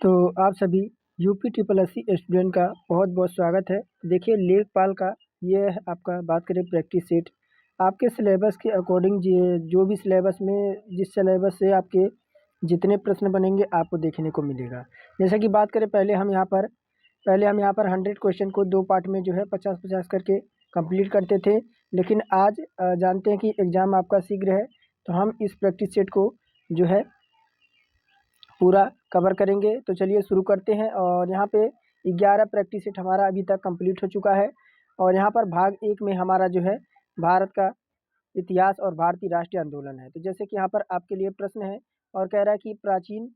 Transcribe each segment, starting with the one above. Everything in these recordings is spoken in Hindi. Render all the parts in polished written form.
तो आप सभी UP triple S C student का बहुत बहुत स्वागत है। देखिए लेखपाल का ये है आपका, बात करें प्रैक्टिस सेट आपके सिलेबस के अकॉर्डिंग जो भी सिलेबस में जिस सिलेबस से आपके जितने प्रश्न बनेंगे आपको देखने को मिलेगा। जैसा कि बात करें पहले हम यहाँ पर 100 क्वेश्चन को 2 पार्ट में जो है 50-50 करके कंप्लीट करते थे। लेकिन आज जानते हैं कि एग्ज़ाम आपका शीघ्र है, तो हम इस प्रैक्टिस सेट को जो है पूरा कवर करेंगे। तो चलिए शुरू करते हैं। और यहाँ पे 11 प्रैक्टिस सेट हमारा अभी तक कंप्लीट हो चुका है। और यहाँ पर भाग 1 में हमारा जो है भारत का इतिहास और भारतीय राष्ट्रीय आंदोलन है। तो जैसे कि यहाँ पर आपके लिए प्रश्न है और कह रहा है कि प्राचीन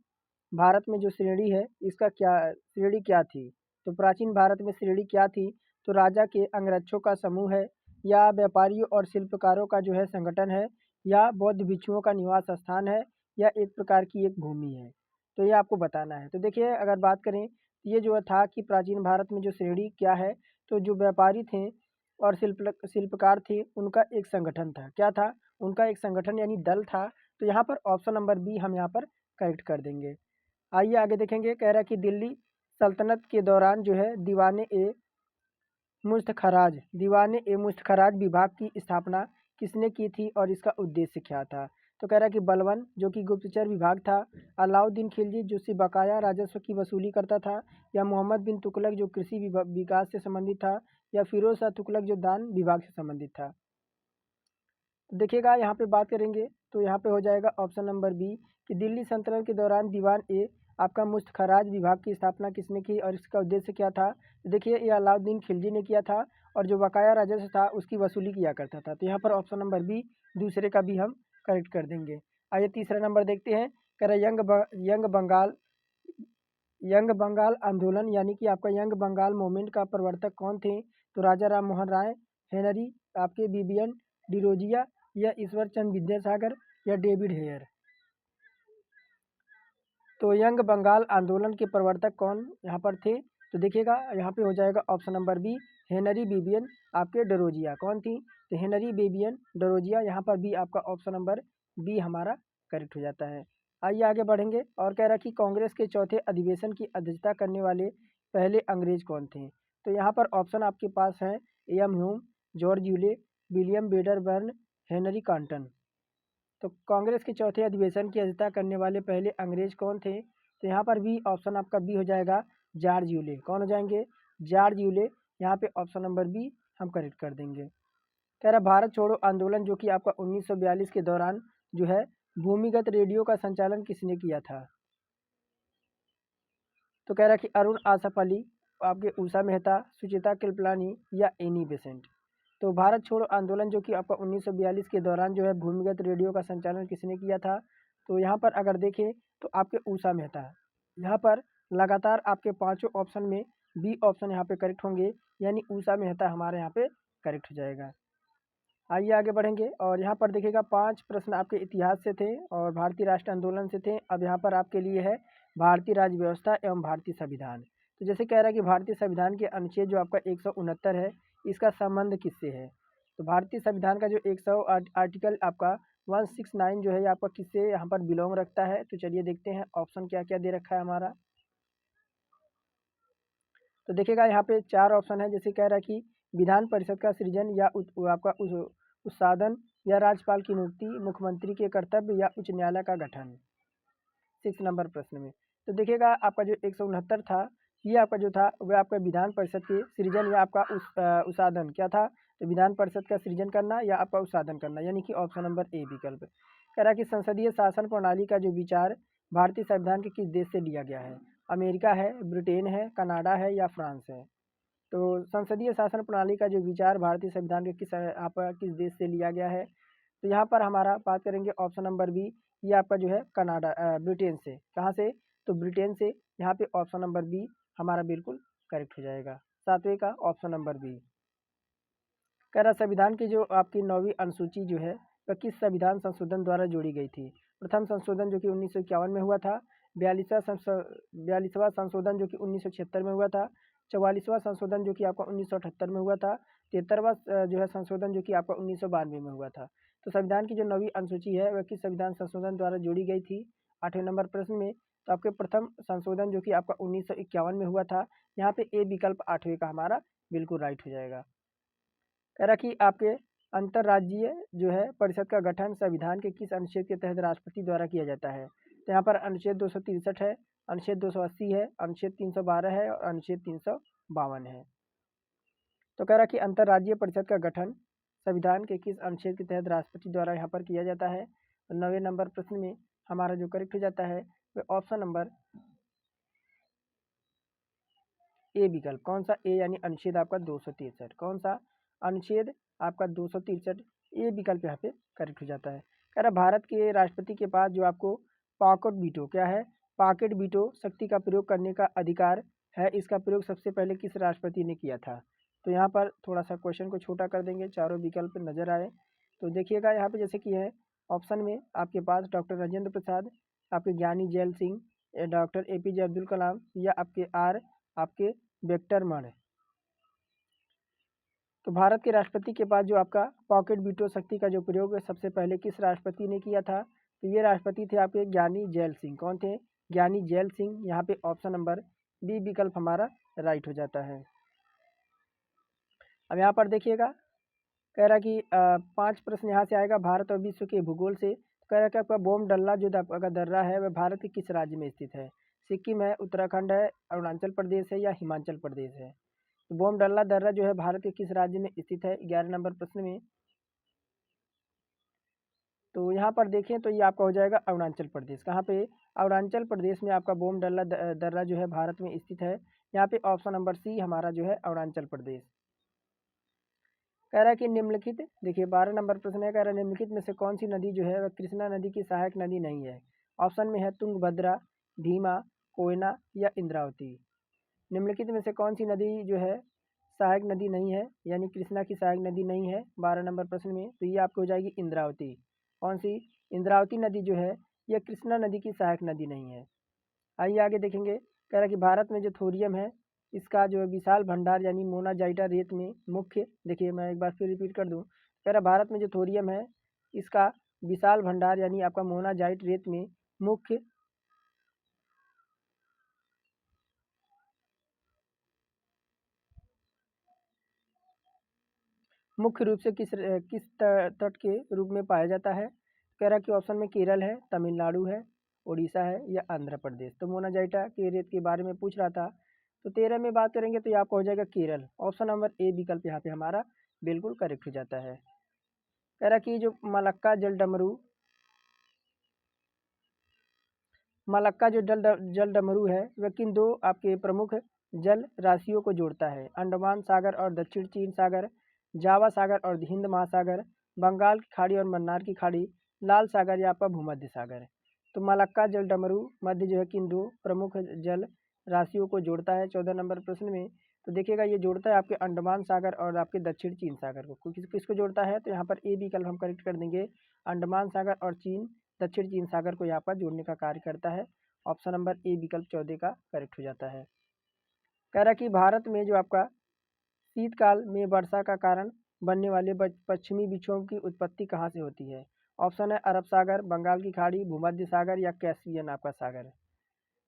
भारत में जो श्रेणी है इसका श्रेणी क्या थी। तो प्राचीन भारत में श्रेणी क्या थी, तो राजा के अंगरक्षकों का समूह है, या व्यापारियों और शिल्पकारों का जो है संगठन है, या बौद्ध भिक्षुओं का निवास स्थान है, या एक प्रकार की एक भूमि है। तो ये आपको बताना है। तो देखिए अगर बात करें ये जो था कि प्राचीन भारत में जो श्रेणी क्या है, तो जो व्यापारी थे और शिल्पकार थे उनका एक संगठन था। क्या था? उनका एक संगठन यानी दल था। तो यहाँ पर ऑप्शन नंबर बी हम यहाँ पर करेक्ट कर देंगे। आइए आगे देखेंगे। कह रहा है कि दिल्ली सल्तनत के दौरान जो है दीवाने ए मुश्तखराज विभाग की स्थापना किसने की थी और इसका उद्देश्य क्या था। तो कह रहा है कि बलबन जो कि गुप्तचर विभाग था, अलाउद्दीन खिलजी जो सी बकाया राजस्व की वसूली करता था, या मोहम्मद बिन तुगलक जो कृषि विकास से संबंधित था, या फिरोज शाह तुगलक जो दान विभाग से संबंधित था। तो देखिएगा यहाँ पे बात करेंगे तो यहाँ पे हो जाएगा ऑप्शन नंबर बी कि दिल्ली सल्तनत के दौरान दीवान ए आपका मुश्तखराज विभाग की स्थापना किसने की और इसका उद्देश्य क्या था। तो देखिए ये अलाउद्दीन खिलजी ने किया था, और जो बकाया राजस्व था उसकी वसूली किया करता था। तो यहाँ पर ऑप्शन नंबर बी दूसरे का भी हम करेक्ट कर देंगे। आइए तीसरा नंबर देखते हैं। कह रहा यंग बंगाल आंदोलन यानी कि आपका यंग बंगाल मूवमेंट का प्रवर्तक कौन थे। तो राजा राम मोहन राय, हेनरी आपके बीबियन डिरोजिया, या ईश्वर चंद विद्यासागर, या डेविड हेयर। तो यंग बंगाल आंदोलन के प्रवर्तक कौन यहाँ पर थे। तो देखिएगा यहाँ पे हो जाएगा ऑप्शन नंबर बी हेनरी बेबियन आपके डरोजिया। कौन थी? तो हेनरी बेबियन डरोजिया। यहाँ पर भी आपका ऑप्शन नंबर बी हमारा करेक्ट हो जाता है। आइए आगे बढ़ेंगे। और कह रहा है कि कांग्रेस के चौथे अधिवेशन की अध्यक्षता करने वाले पहले अंग्रेज कौन थे। तो यहाँ पर ऑप्शन आपके पास हैं M Hume, George Yule, William Wedderburn, Henry Cotton. तो कांग्रेस के चौथे अधिवेशन की अध्यक्षता करने वाले पहले अंग्रेज कौन थे। तो यहाँ पर भी ऑप्शन आपका बी हो जाएगा जॉर्ज यूले। कौन हो जाएंगे? George Yule. यहाँ पे ऑप्शन नंबर बी हम करेक्ट कर देंगे। कह रहा भारत छोड़ो आंदोलन जो कि आपका 1942 के दौरान जो है भूमिगत रेडियो का संचालन किसने किया था। तो कह रहा कि अरुण आसफ अली, आपके उषा मेहता, सुचिता कृपलानी, या एनी बेसेंट। तो भारत छोड़ो आंदोलन जो कि आपका 1942 के दौरान जो है भूमिगत रेडियो का संचालन किसने किया था। तो यहाँ पर अगर देखें तो आपके उषा मेहता। यहाँ पर लगातार आपके पांचों ऑप्शन में बी ऑप्शन यहाँ पे करेक्ट होंगे, यानी उषा मेहता हमारे यहाँ पे करेक्ट हो जाएगा। आइए आगे बढ़ेंगे। और यहाँ पर देखिएगा 5 प्रश्न आपके इतिहास से थे और भारतीय राष्ट्र आंदोलन से थे। अब यहाँ पर आपके लिए है भारतीय राज्य व्यवस्था एवं भारतीय संविधान। तो जैसे कह रहा है कि भारतीय संविधान के अनुच्छेद जो आपका 169 है इसका संबंध किससे है। तो भारतीय संविधान का जो 100 आर्टिकल आपका 169 जो है ये आपका किससे यहाँ पर बिलोंग रखता है। तो चलिए देखते हैं ऑप्शन क्या क्या दे रखा है हमारा। तो देखिएगा यहाँ पे 4 ऑप्शन है। जैसे कह रहा है कि विधान परिषद का सृजन या आपका उत्साधन, या राज्यपाल की नियुक्ति, मुख्यमंत्री के कर्तव्य, या उच्च न्यायालय का गठन। 6 नंबर प्रश्न में तो देखिएगा आपका जो 169 था ये आपका जो था वह आपका विधान परिषद के सृजन या आपका उत्साधन क्या था। तो विधान परिषद का सृजन करना या आपका उत्साधन करना, यानी कि ऑप्शन नंबर ए विकल्प। कह रहा है कि संसदीय शासन प्रणाली का जो विचार भारतीय संविधान के किस देश से लिया गया है। अमेरिका है, ब्रिटेन है, कनाडा है, या फ्रांस है। तो संसदीय शासन प्रणाली का जो विचार भारतीय संविधान के किस देश से लिया गया है। तो यहाँ पर हमारा बात करेंगे ऑप्शन नंबर बी, ये आपका जो है ब्रिटेन से। कहाँ से? तो ब्रिटेन से। यहाँ पे ऑप्शन नंबर बी हमारा बिल्कुल करेक्ट हो जाएगा। 7वें का ऑप्शन नंबर बी। कह रहा संविधान की जो आपकी 9वीं अनुसूची जो है वह किस संविधान संशोधन द्वारा जोड़ी गई थी। प्रथम संशोधन जो कि 1951 में हुआ था, 42वां संशोधन जो कि 1976 में हुआ था, 44वां संशोधन जो कि आपका 1978 में हुआ था, 73वां जो है संशोधन जो कि आपका 1992 में हुआ था। तो संविधान की जो 9वीं अनुसूची है वह किस संविधान संशोधन द्वारा जोड़ी गई थी। 8वें नंबर प्रश्न में, तो आपके प्रथम संशोधन जो कि आपका 1951 में हुआ था, यहाँ पे ए विकल्प 8वें का हमारा बिल्कुल राइट हो जाएगा। कह रहा कि आपके अंतर्राज्यीय जो है परिषद का गठन संविधान के किस अनुच्छेद के तहत राष्ट्रपति द्वारा किया जाता है? तो यहाँ पर अनुच्छेद 263 है, अनुच्छेद 280 है, अनुच्छेद 312 है और अनुच्छेद 352 है। तो कह रहा कि अंतर्राज्यीय परिषद का गठन संविधान के किस अनुच्छेद के तहत राष्ट्रपति द्वारा यहाँ पर किया जाता है? तो 9वें नंबर प्रश्न में हमारा जो करेक्ट हो जाता है वह ऑप्शन नंबर ए विकल्प। कौन सा ए यानी अनुच्छेद आपका 263, कौन सा अनुच्छेद आपका 263 ए विकल्प यहाँ पे करेक्ट हो जाता है। कह रहा भारत के राष्ट्रपति के पास जो आपको पॉकेट वीटो क्या है, पॉकेट वीटो शक्ति का प्रयोग करने का अधिकार है, इसका प्रयोग सबसे पहले किस राष्ट्रपति ने किया था? तो यहाँ पर थोड़ा सा क्वेश्चन को छोटा कर देंगे, चारों विकल्प नजर आए तो देखिएगा यहाँ पे जैसे कि है ऑप्शन में आपके पास डॉक्टर राजेंद्र प्रसाद, आपके ज्ञानी जैल सिंह, डॉक्टर APJ अब्दुल कलाम या आपके वेक्टर मण। तो भारत के राष्ट्रपति के पास जो आपका पॉकेट वीटो शक्ति का जो प्रयोग सबसे पहले किस राष्ट्रपति ने किया था? तो ये राष्ट्रपति थे आपके ज्ञानी जैल सिंह। कौन थे? ज्ञानी जैल सिंह। यहाँ पे ऑप्शन नंबर बी विकल्प हमारा राइट हो जाता है। अब यहाँ पर देखिएगा कह रहा कि 5 प्रश्न यहाँ से आएगा भारत और विश्व के भूगोल से। कह रहा कि आपका बोम डल्ला जो आपका दर्रा है वह भारत के किस राज्य में स्थित है? सिक्किम है, उत्तराखंड है, अरुणाचल प्रदेश है या हिमाचल प्रदेश है? तो बोम डल्ला दर्रा जो है भारत के किस राज्य में स्थित है? 11 नंबर प्रश्न में। तो यहाँ पर देखें तो ये आपका हो जाएगा अरुणाचल प्रदेश। कहाँ पे? अरुणाचल प्रदेश में आपका बोम डल्ला दर्रा जो है भारत में स्थित है। यहाँ पे ऑप्शन नंबर सी हमारा जो है अरुणाचल प्रदेश। कह रहा है कि निम्नलिखित, देखिए 12 नंबर प्रश्न है, कह रहा है निम्नलिखित में से कौन सी नदी जो है वह कृष्णा नदी की सहायक नदी नहीं है? ऑप्शन में है तुंगभद्रा, भीमा, कोयना या इंद्रावती। निम्नलिखित में से कौन सी नदी जो है सहायक नदी नहीं है, यानी कृष्णा की सहायक नदी नहीं है 12 नंबर प्रश्न में? तो ये आपको हो जाएगी इंद्रावती। कौन सी? इंद्रावती नदी जो है यह कृष्णा नदी की सहायक नदी नहीं है। आइए आगे देखेंगे। कह रहा है कि भारत में जो थोरियम है इसका जो विशाल भंडार यानी मोनाजाइटा रेत में मुख्य, देखिए मैं एक बार फिर रिपीट कर दूं, कह रहा भारत में जो थोरियम है इसका विशाल भंडार यानी आपका मोनाजाइट रेत में मुख्य रूप से किस तट के रूप में पाया जाता है? कह रहा कि ऑप्शन में केरल है, तमिलनाडु है, उड़ीसा है या आंध्र प्रदेश। तो मोनाजाइटा के रेत के बारे में पूछ रहा था। तो 13 में बात करेंगे तो ये आपका हो जाएगा केरल। ऑप्शन नंबर ए विकल्प यहाँ पे हमारा बिल्कुल करेक्ट हो जाता है। कह रहा कि जो मलक्का जो जल डमरू है वह किन दो आपके प्रमुख जल राशियों को जोड़ता है? अंडमान सागर और दक्षिण चीन सागर, जावा सागर और हिंद महासागर, बंगाल की खाड़ी और मन्नार की खाड़ी, लाल सागर या आपका भूमध्य सागर। तो मलक्का जल डमरू मध्य जो है किन दो प्रमुख जल राशियों को जोड़ता है 14 नंबर प्रश्न में? तो देखिएगा ये जोड़ता है आपके अंडमान सागर और आपके दक्षिण चीन सागर को। किसको जोड़ता है? तो यहाँ पर ए विकल्प हम करेक्ट कर देंगे, अंडमान सागर और दक्षिण चीन सागर को यहाँ पर जोड़ने का कार्य करता है। ऑप्शन नंबर ए विकल्प 14 का करेक्ट हो जाता है। कह रहा कि भारत में जो आपका शीतकाल में वर्षा का कारण बनने वाले पश्चिमी विक्षोभ की उत्पत्ति कहाँ से होती है? ऑप्शन है अरब सागर, बंगाल की खाड़ी, भूमध्य सागर या कैस्पियन आपका सागर।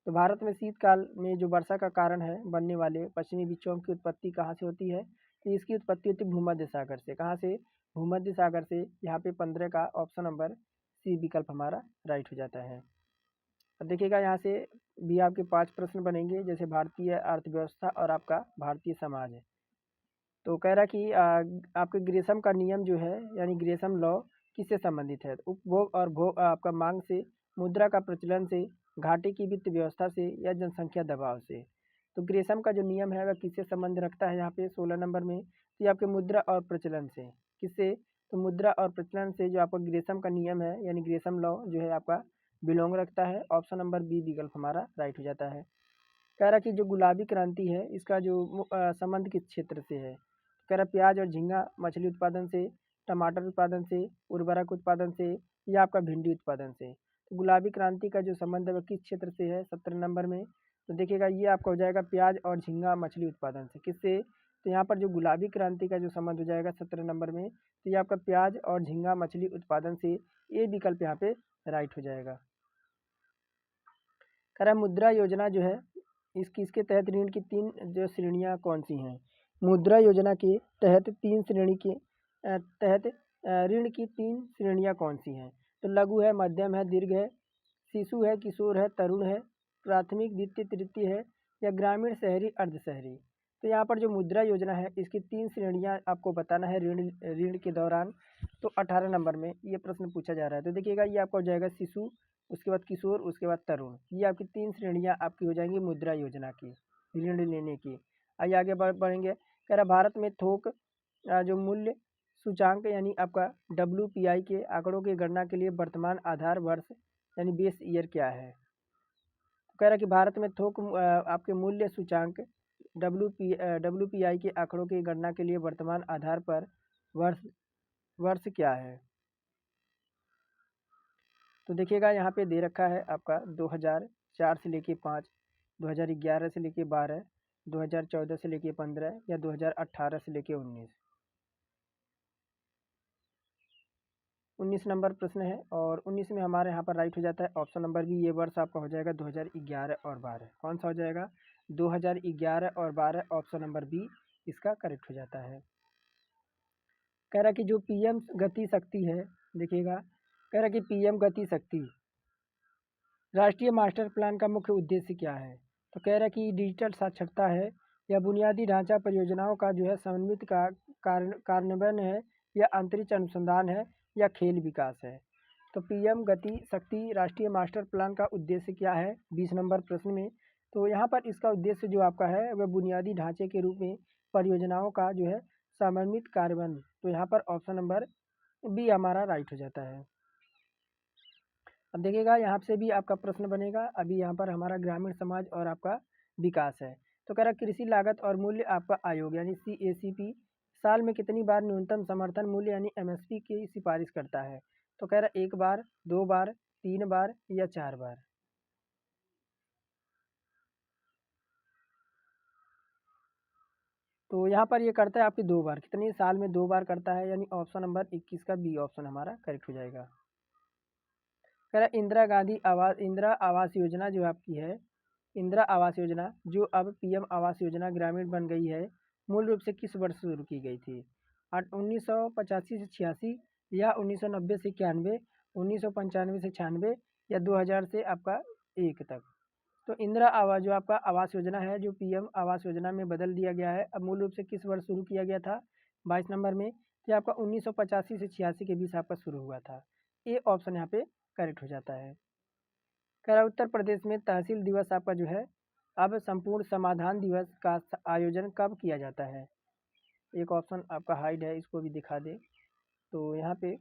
तो भारत में शीतकाल में जो वर्षा का कारण है बनने वाले पश्चिमी विक्षोभ की उत्पत्ति कहाँ से होती है? तो इसकी उत्पत्ति होती है भूमध्य सागर से। कहाँ से? भूमध्य सागर से। यहाँ पे 15 का ऑप्शन नंबर सी विकल्प हमारा राइट हो जाता है। अब देखिएगा यहाँ से भी आपके 5 प्रश्न बनेंगे, जैसे भारतीय अर्थव्यवस्था और आपका भारतीय समाज है। तो कह रहा कि आपके ग्रेशम का नियम जो है यानी ग्रेशम लॉ किससे संबंधित है? उपभोग और भोग आपका मांग से, मुद्रा का प्रचलन से, घाटे की वित्त व्यवस्था से या जनसंख्या दबाव से। तो ग्रेशम का जो नियम है वह किससे संबंध रखता है? यहाँ पे 16 नंबर में तो ये आपके मुद्रा और प्रचलन से। किससे? तो मुद्रा और प्रचलन से जो आपका ग्रेशम का नियम है यानी ग्रेशम लॉ जो है आपका बिलोंग रखता है। ऑप्शन नंबर बी विकल्प हमारा राइट हो जाता है। कह रहा कि जो गुलाबी क्रांति है इसका जो संबंध किस क्षेत्र से है? कह रहा प्याज और झींगा मछली उत्पादन से, टमाटर उत्पादन से, उर्वरक उत्पादन से या आपका भिंडी उत्पादन से। तो गुलाबी क्रांति का जो संबंध है वह किस क्षेत्र से है 17 नंबर में? तो देखिएगा ये आपका हो जाएगा प्याज और झींगा मछली उत्पादन से। किससे? तो यहाँ पर जो गुलाबी क्रांति का जो संबंध हो जाएगा 17 नंबर में, तो ये आपका प्याज और झींगा मछली उत्पादन से। ए विकल्प यहाँ पे राइट हो जाएगा। कह रहा है मुद्रा योजना जो है इसके तहत ऋण की 3 जो श्रेणियाँ कौन सी हैं? मुद्रा योजना के तहत 3 श्रेणी के तहत ऋण की 3 श्रेणियाँ कौन सी हैं? तो लघु है, मध्यम है, दीर्घ है, शिशु है, किशोर है, तरुण है, प्राथमिक, द्वितीय, तृतीय है या ग्रामीण, शहरी, अर्ध शहरी। तो यहाँ पर जो मुद्रा योजना है इसकी 3 श्रेणियाँ आपको बताना है ऋण ऋण के दौरान। तो 18 नंबर में ये प्रश्न पूछा जा रहा है। तो देखिएगा ये आपका हो जाएगा शिशु, उसके बाद किशोर, उसके बाद तरुण। ये आपकी 3 श्रेणियाँ आपकी हो जाएंगी मुद्रा योजना की, ऋण लेने की। आइए आगे बढ़ेंगे। कह रहा भारत में थोक जो मूल्य सूचांक यानी आपका WPI के आंकड़ों की गणना के लिए वर्तमान आधार वर्ष यानी बेस ईयर क्या है? तो कह रहा है कि भारत में थोक आपके मूल्य सूचांक WPI के आंकड़ों की गणना के लिए वर्तमान आधार पर वर्ष वर्ष क्या है? तो देखिएगा यहाँ पे दे रखा है आपका 2004 से लेके 5, 2011 से लेके 12, 2014 से लेके 15 या 2018 से लेके 19। 19 नंबर प्रश्न है और 19 में हमारे यहाँ पर राइट हो जाता है ऑप्शन नंबर बी। ये वर्ष आपका हो जाएगा 2011 और 12। कौन सा हो जाएगा? 2011 और 12, ऑप्शन नंबर बी इसका करेक्ट हो जाता है। कह रहा कि जो PM गति शक्ति है, देखिएगा कह रहा कि PM गति शक्ति राष्ट्रीय मास्टर प्लान का मुख्य उद्देश्य क्या है? तो कह रहा कि डिजिटल साक्षरता है या बुनियादी ढांचा परियोजनाओं का जो है समन्वित कार्यान्वयन है या अंतरिक्ष अनुसंधान है या खेल विकास है। तो PM गति शक्ति राष्ट्रीय मास्टर प्लान का उद्देश्य क्या है 20 नंबर प्रश्न में? तो यहाँ पर इसका उद्देश्य जो आपका है वह बुनियादी ढांचे के रूप में परियोजनाओं का जो है समन्वित कार्यान्वयन। तो यहाँ पर ऑप्शन नंबर बी हमारा राइट हो जाता है। अब देखिएगा यहाँ से भी आपका प्रश्न बनेगा। अभी यहाँ पर हमारा ग्रामीण समाज और आपका विकास है। तो कह रहा कृषि लागत और मूल्य आपका आयोग यानी CACP साल में कितनी बार न्यूनतम समर्थन मूल्य यानी MSP की सिफारिश करता है? तो कह रहा 1 बार, 2 बार, 3 बार या 4 बार। तो यहाँ पर ये करता है आपकी 2 बार। कितनी साल में 2 बार करता है यानी ऑप्शन नंबर 21 का बी ऑप्शन हमारा करेक्ट हो जाएगा। कह रहा इंदिरा आवास योजना जो आपकी है, इंदिरा आवास योजना जो अब PM आवास योजना ग्रामीण बन गई है, मूल रूप से किस वर्ष शुरू की गई थी? 1985 से 86 या 1990 से 91, 1995 से 96 या 2000 से आपका 1 तक। तो इंदिरा आवास जो आपका आवास योजना है जो PM आवास योजना में बदल दिया गया है, अब मूल रूप से किस वर्ष शुरू किया गया था 22 नंबर में? ये आपका 1985 से 86 के बीच आपका शुरू हुआ था। ए ऑप्शन यहाँ पे करेक्ट हो जाता है। कह रहा उत्तर प्रदेश में तहसील दिवस आपका जो है अब संपूर्ण समाधान दिवस का आयोजन कब किया जाता है? एक ऑप्शन आपका हाइड है, इसको भी दिखा दे। तो यहाँ पे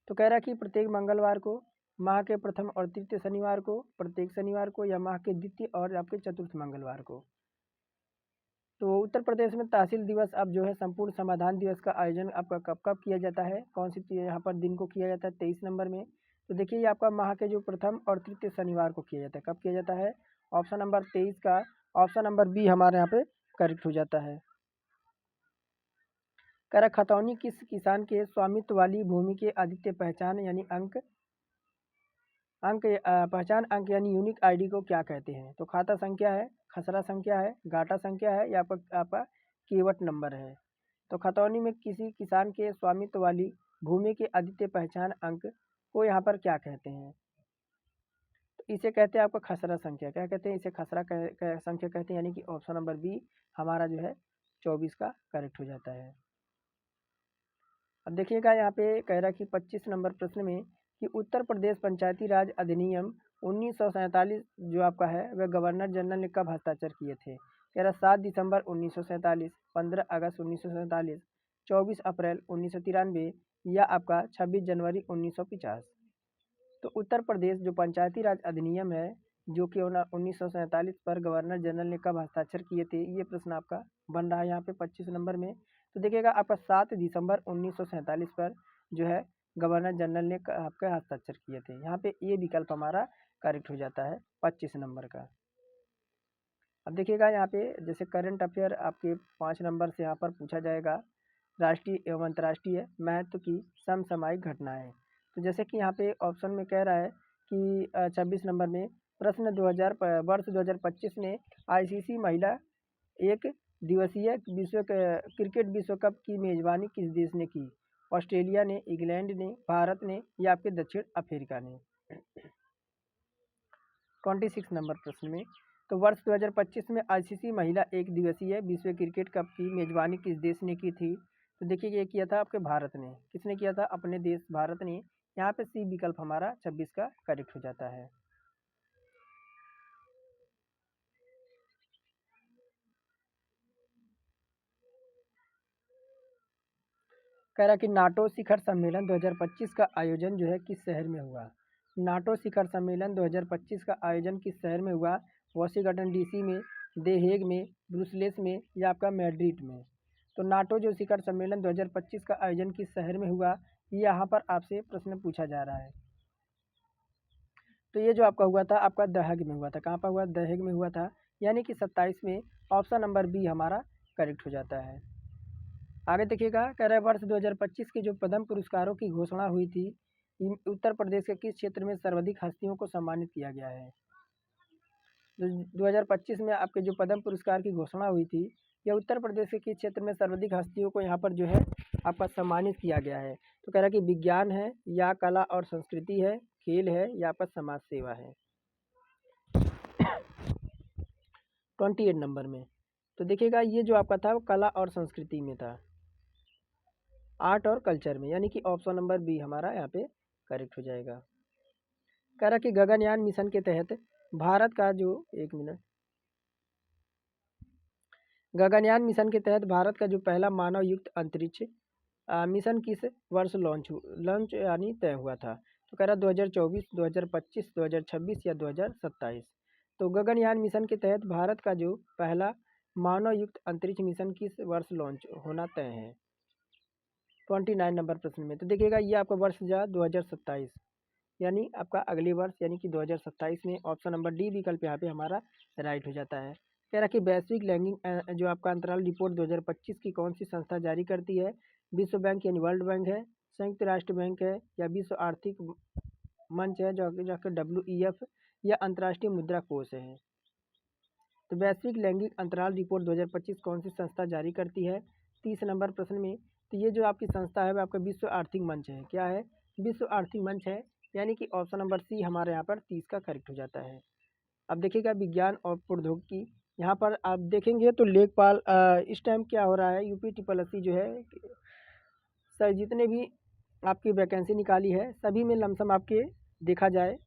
तो कह रहा कि प्रत्येक मंगलवार को, माह के प्रथम और तृतीय शनिवार को, प्रत्येक शनिवार को या माह के द्वितीय और आपके चतुर्थ मंगलवार को। तो उत्तर प्रदेश में तहसील दिवस अब जो है संपूर्ण समाधान दिवस का आयोजन आपका कब कब किया जाता है? कौन सी यहाँ पर दिन को किया जाता है 23 नंबर में? तो देखिए ये आपका माह के जो प्रथम और तृतीय शनिवार को किया जाता है। कब किया जाता है? ऑप्शन नंबर 23 का ऑप्शन नंबर बी हमारे यहाँ पे करेक्ट हो जाता है। कह रहा खतौनी किस किसान के स्वामित्व वाली भूमि के आदित्य पहचान यानी पहचान अंक यानी यूनिक ID को क्या कहते हैं? तो खाता संख्या है, खसरा संख्या है, गाटा संख्या है या आपका केवट नंबर है। तो खतौनी में किसी किसान के स्वामित्व वाली भूमि के आदित्य पहचान अंक को यहाँ पर क्या कहते हैं? तो इसे कहते हैं आपका खसरा संख्या। क्या कहते हैं? इसे खसरा संख्या कहते हैं, यानी कि ऑप्शन नंबर बी हमारा जो है 24 का करेक्ट हो जाता है। अब देखिएगा यहाँ पे कह रहा कि 25 नंबर प्रश्न में कि उत्तर प्रदेश पंचायती राज अधिनियम 1947 जो आपका है वह गवर्नर जनरल ने कब हस्ताक्षर किए थे? कह रहा 7 दिसंबर 1947, 15 अगस्त 1947, 24 अप्रैल 1993 या आपका 26 जनवरी 1950। तो उत्तर प्रदेश जो पंचायती राज अधिनियम है जो कि 1947 पर गवर्नर जनरल ने कब हस्ताक्षर किए थे, ये प्रश्न आपका बन रहा है यहाँ पे 25 नंबर में। तो देखिएगा आपका 7 दिसंबर 1947 पर जो है गवर्नर जनरल ने आपके हस्ताक्षर किए थे। यहाँ पे ये विकल्प हमारा करेक्ट हो जाता है 25 नंबर का। अब देखिएगा यहाँ पे जैसे करंट अफेयर आपके 5 नंबर से यहाँ पर पूछा जाएगा राष्ट्रीय एवं अंतर्राष्ट्रीय महत्व की समसामयिक घटनाएं। तो जैसे कि यहाँ पे ऑप्शन में कह रहा है कि 26 नंबर में प्रश्न 2000 वर्ष 2025 में आईसीसी महिला एक दिवसीय क्रिकेट विश्व कप की मेज़बानी किस देश ने की? ऑस्ट्रेलिया ने, इंग्लैंड ने, भारत ने या आपके दक्षिण अफ्रीका ने? 26 नंबर प्रश्न में तो वर्ष 2025 में आईसीसी महिला एक दिवसीय विश्व क्रिकेट कप की मेज़बानी किस देश ने की थी? तो देखिए ये किया था आपके भारत ने। किसने किया था? अपने देश भारत ने। यहाँ पे सी विकल्प हमारा 26 का करेक्ट हो जाता है। कह रहा कि नाटो शिखर सम्मेलन 2025 का आयोजन जो है किस शहर में हुआ? नाटो शिखर सम्मेलन 2025 का आयोजन किस शहर में हुआ? वॉशिंगटन डीसी में, द हेग में, ब्रुसेल्स में या आपका मैड्रिड में? तो नाटो जो शिखर सम्मेलन 2025 का आयोजन किस शहर में हुआ, ये यहाँ पर आपसे प्रश्न पूछा जा रहा है। तो ये जो आपका हुआ था आपका द हेग में हुआ था। कहाँ पर हुआ? द हेग में हुआ था, यानी कि 27 में ऑप्शन नंबर बी हमारा करेक्ट हो जाता है। आगे देखिएगा, कह रहा है वर्ष 2025 के जो पद्म पुरस्कारों की घोषणा हुई थी, उत्तर प्रदेश के किस क्षेत्र में सर्वाधिक हस्तियों को सम्मानित किया गया है? 2025 में आपके जो पद्म पुरस्कार की घोषणा हुई थी, यह उत्तर प्रदेश के किस क्षेत्र में सर्वाधिक हस्तियों को यहाँ पर जो है आपका सम्मानित किया गया है? तो कह रहा है कि विज्ञान है या कला और संस्कृति है, खेल है या आपका समाज सेवा है? 28 नंबर में तो देखिएगा ये जो आपका था वो कला और संस्कृति में था, आर्ट और कल्चर में, यानी कि ऑप्शन नंबर बी हमारा यहाँ पे करेक्ट हो जाएगा। कह रहा कि गगनयान मिशन के तहत भारत का जो एक मिनट गगनयान मिशन के तहत भारत का जो पहला मानव युक्त अंतरिक्ष मिशन किस वर्ष लॉन्च यानी तय हुआ था? तो कह रहा 2024, 2025, 2026 या 2027? तो गगनयान मिशन के तहत भारत का जो पहला मानव युक्त अंतरिक्ष मिशन किस वर्ष लॉन्च होना तय है? 29 नंबर प्रश्न में तो देखिएगा ये आपका वर्ष जा 2027, यानी आपका अगले वर्ष यानी कि 2027 में ऑप्शन नंबर डी विकल्प यहाँ पे हमारा राइट हो जाता है। कह रहा कि वैश्विक लैंगिंग जो आपका अंतराल रिपोर्ट 2025 की कौन सी संस्था जारी करती है? विश्व बैंक यानी वर्ल्ड बैंक है, संयुक्त राष्ट्र बैंक है या विश्व आर्थिक मंच है जो आपका WEF या अंतर्राष्ट्रीय मुद्रा कोष है? तो वैश्विक लैंगिक अंतराल रिपोर्ट 2025 कौन सी संस्था जारी करती है? 30 नंबर प्रश्न में तो ये जो आपकी संस्था है वो आपका विश्व आर्थिक मंच है। क्या है? विश्व आर्थिक मंच है, यानी कि ऑप्शन नंबर सी हमारे यहाँ पर 30 का करेक्ट हो जाता है। अब देखिएगा विज्ञान और प्रौद्योगिकी, यहाँ पर आप देखेंगे तो लेखपाल इस टाइम क्या हो रहा है, यूपी ट्रिपल एससी जो है सर जितने भी आपकी वैकेंसी निकाली है सभी में लमसम आपके देखा जाए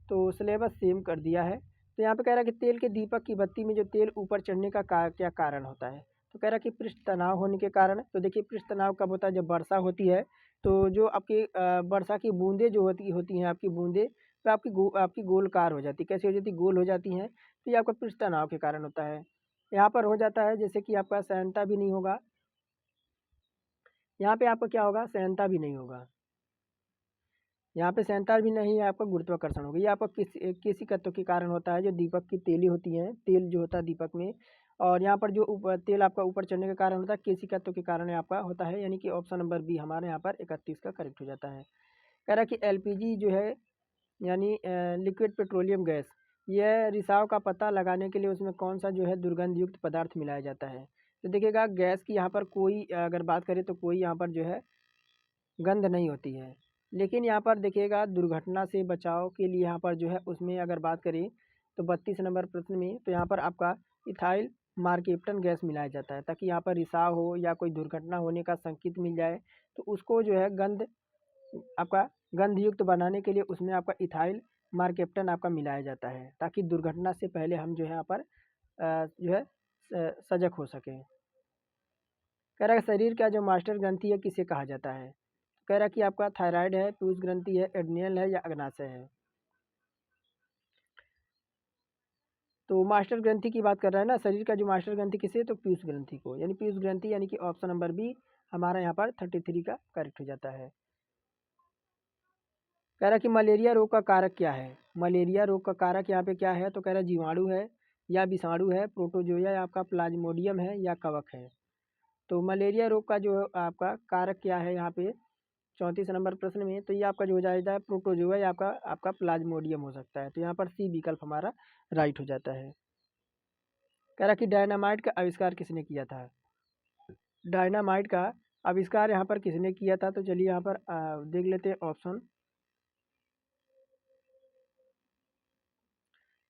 तो सिलेबस सेम कर दिया है। तो यहाँ पे कह रहा है कि तेल के दीपक की बत्ती में जो तेल ऊपर चढ़ने का क्या कारण होता है? तो कह रहा है कि पृष्ठ तनाव होने के कारण। तो देखिए पृष्ठ तनाव कब होता है? जब वर्षा होती है तो जो आपकी वर्षा की बूंदें जो होती हैं आपकी बूंदें तो आपकी गोलकार हो जाती है। कैसी हो जाती? गोल हो जाती हैं। तो ये आपका पृष्ठ तनाव के कारण होता है। यहाँ पर हो जाता है जैसे कि आपका सहनता भी नहीं होगा, यहाँ पे आपका क्या होगा? सहनता भी नहीं होगा, यहाँ पे सहनता भी नहीं है, आपका गुरुत्वाकर्षण होगा। ये आपका किसी तत्व के कारण होता है जो दीपक की तेली होती हैं, तेल जो होता है दीपक में। और यहाँ पर जो तेल आपका ऊपर चढ़ने के कारण होता है किसी तत्व के कारण आपका होता है, यानी कि ऑप्शन नंबर बी हमारे यहाँ पर 31 का करेक्ट हो जाता है। कह रहा है कि LPG जो है यानी लिक्विड पेट्रोलियम गैस, यह रिसाव का पता लगाने के लिए उसमें कौन सा जो है दुर्गंध युक्त पदार्थ मिलाया जाता है? तो देखिएगा गैस की यहाँ पर कोई अगर बात करें तो कोई यहाँ पर जो है गंध नहीं होती है, लेकिन यहाँ पर देखिएगा दुर्घटना से बचाव के लिए यहाँ पर जो है उसमें अगर बात करें तो 32 नंबर प्रश्न में तो यहाँ पर आपका इथाइल मार्केप्टन गैस मिलाया जाता है ताकि यहाँ पर रिसाव हो या कोई दुर्घटना होने का संकेत मिल जाए तो उसको जो है आपका गंधयुक्त बनाने के लिए उसमें आपका इथाइल मार्केप्टन आपका मिलाया जाता है ताकि दुर्घटना से पहले हम जो है यहाँ पर जो है सजग हो सकें। कह रहा है शरीर का जो मास्टर ग्रंथि है किसे कहा जाता है? कह रहा है कि आपका थायराइड है, पीयूष ग्रंथि है, एड्रिनल है या अग्नाशय है? तो मास्टर ग्रंथि की बात कर रहा है ना, शरीर का जो मास्टर ग्रंथि किसे? तो पीयूष ग्रंथि को, यानी पीयूष ग्रंथि, यानी कि ऑप्शन नंबर बी हमारा यहाँ पर 33 का करेक्ट हो जाता है। कह रहा है कि मलेरिया रोग का कारक क्या है? मलेरिया रोग का कारक यहाँ पे क्या है? तो कह रहा है जीवाणु है या विषाणु है, प्रोटोजोया या आपका प्लाज्मोडियम है या कवक है? तो मलेरिया रोग का जो आपका कारक क्या है यहाँ पे? 34 नंबर प्रश्न में, तो ये आपका जो हो जाता है प्रोटोजोआ या आपका आपका प्लाज्मोडियम हो सकता है। तो यहाँ पर सी विकल्प हमारा राइट हो जाता है। कह रहा कि डायनामाइट का आविष्कार किसने किया था। डायनामाइट का आविष्कार यहाँ पर किसने किया था, तो चलिए यहाँ पर देख लेते हैं ऑप्शन।